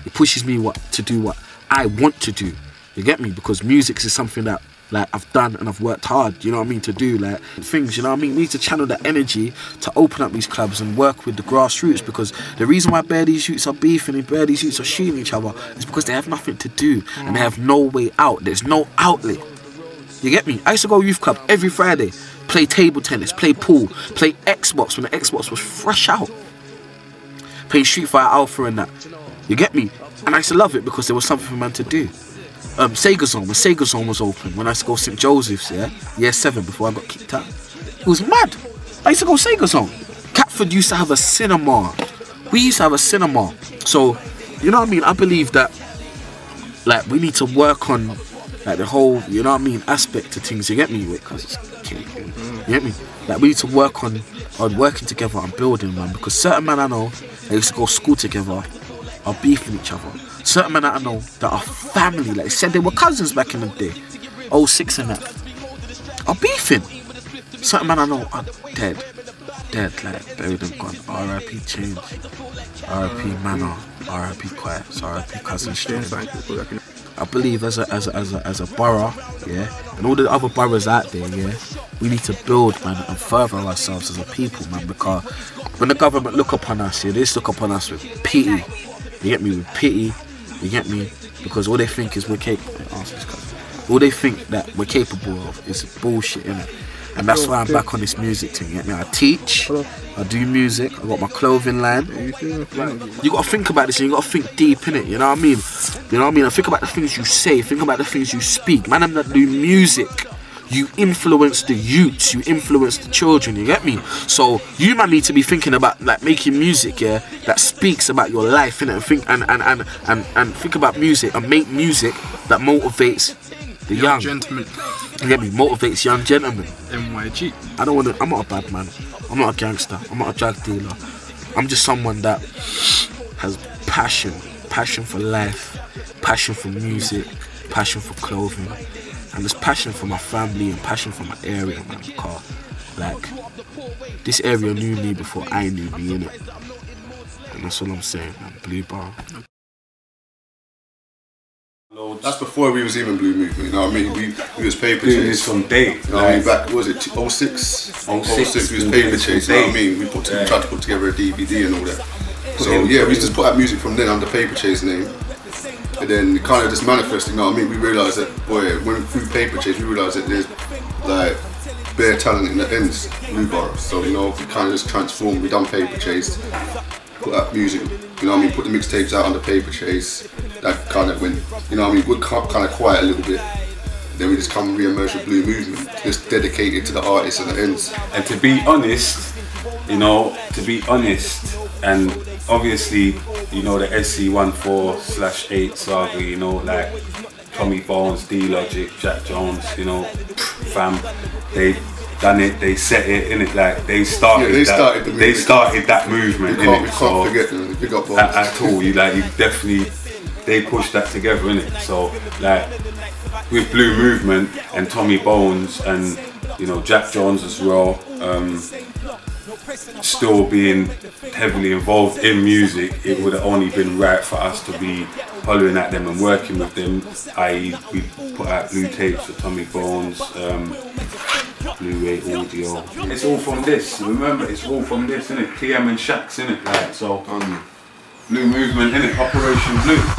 It pushes me to do what I want to do. You get me? Because music is something that like I've done and I've worked hard, you know what I mean, to do like things, you know what I mean. We need to channel that energy to open up these clubs and work with the grassroots, because the reason why these youths are beefing and these youths are shooting each other is because they have nothing to do and they have no way out. There's no outlet. You get me? I used to go youth club every Friday, play table tennis, play pool, play Xbox when the Xbox was fresh out, play Street Fighter Alpha and that. You get me? And I used to love it because there was something for man to do. Sega Zone, when Sega Zone was open, when I used to go St. Joseph's, yeah, year 7 before I got kicked out. It was mad. I used to go Sega Zone. Catford used to have a cinema. We used to have a cinema. So, you know what I mean? I believe that, like, we need to work on, like, the whole, you know what I mean, aspect of things. You get me? Because it's killing you. You get me? Like, we need to work on working together and building, man. Because certain men I know, they used to go school together, are beefing each other. Certain men that I know that are family, like they said they were cousins back in the day, 06 and that, are beefing. Certain men I know are dead, like buried and gone. R.I.P. Change, R.I.P. Manor, R.I.P. Quiet, R.I.P. Cousin Strength. I believe as a borough, yeah, and all the other boroughs out there, yeah, we need to build, man, and further ourselves as a people, man, because when the government look upon us, yeah, they just look upon us with pity. You get me? With pity. You get me? Because all they think is we're capable. All they think that we're capable of is bullshit, innit? And that's why I'm back on this music thing. You get me? I teach, I do music, I got my clothing line. You gotta think about this and you gotta think deep, innit? You know what I mean? You know what I mean? And think about the things you say, think about the things you speak. Man, I'm that do music. You influence the youths, you influence the children, you get me? So you man need to be thinking about like making music, yeah, that speaks about your life, innit? And think about music and make music that motivates the young gentlemen. You get me? Motivates young gentlemen. MYG. I'm not a bad man. I'm not a gangster. I'm not a drug dealer. I'm just someone that has passion for life, passion for music, passion for clothing. And there's passion for my family and passion for my area, man, because, like, this area knew me before I knew me, innit? And that's all I'm saying, man. Blue Borough. That's before we was even Blue Movement, you know what I mean? We was paper chase from day. You know what I mean? Back, what was it, 06? 06 we was paper chase, you know what I mean? We tried to put together a DVD and all that. So yeah, we just put out music from then under Paper Chase name. And then it kind of just manifested, you know what I mean? We realised that, boy, when through Paper Chase, we realised that there's like bare talent in the ends, Blue Borough. So, you know, we kind of just transformed, we done Paper Chase, put out music, you know what I mean? Put the mixtapes out under Paper Chase. That kind of went, you know what I mean? We're kind of quiet a little bit. Then we just come re-emerge with Blue Movement, just dedicated to the artists and the ends. And to be honest, you know, and obviously, you know, the SC14/8 saga, you know, like Tommy Bones, D-Logic, Jack Jones, you know, fam, they done it, they set it, innit, like they started, they started that movement, innit. We can't forget them, big up Bones. At all, you definitely, they pushed that together, innit. So, like, with Blue Movement and Tommy Bones and, you know, Jack Jones as well, still being heavily involved in music, it would have only been right for us to be hollering at them and working with them, i.e. we put out Blue tapes for Tommy Bones, Blu-ray audio. It's all from this, remember, it's all from this, innit? TM and Shaq's, innit? Like, so, Blue Movement, innit? Operation Blue.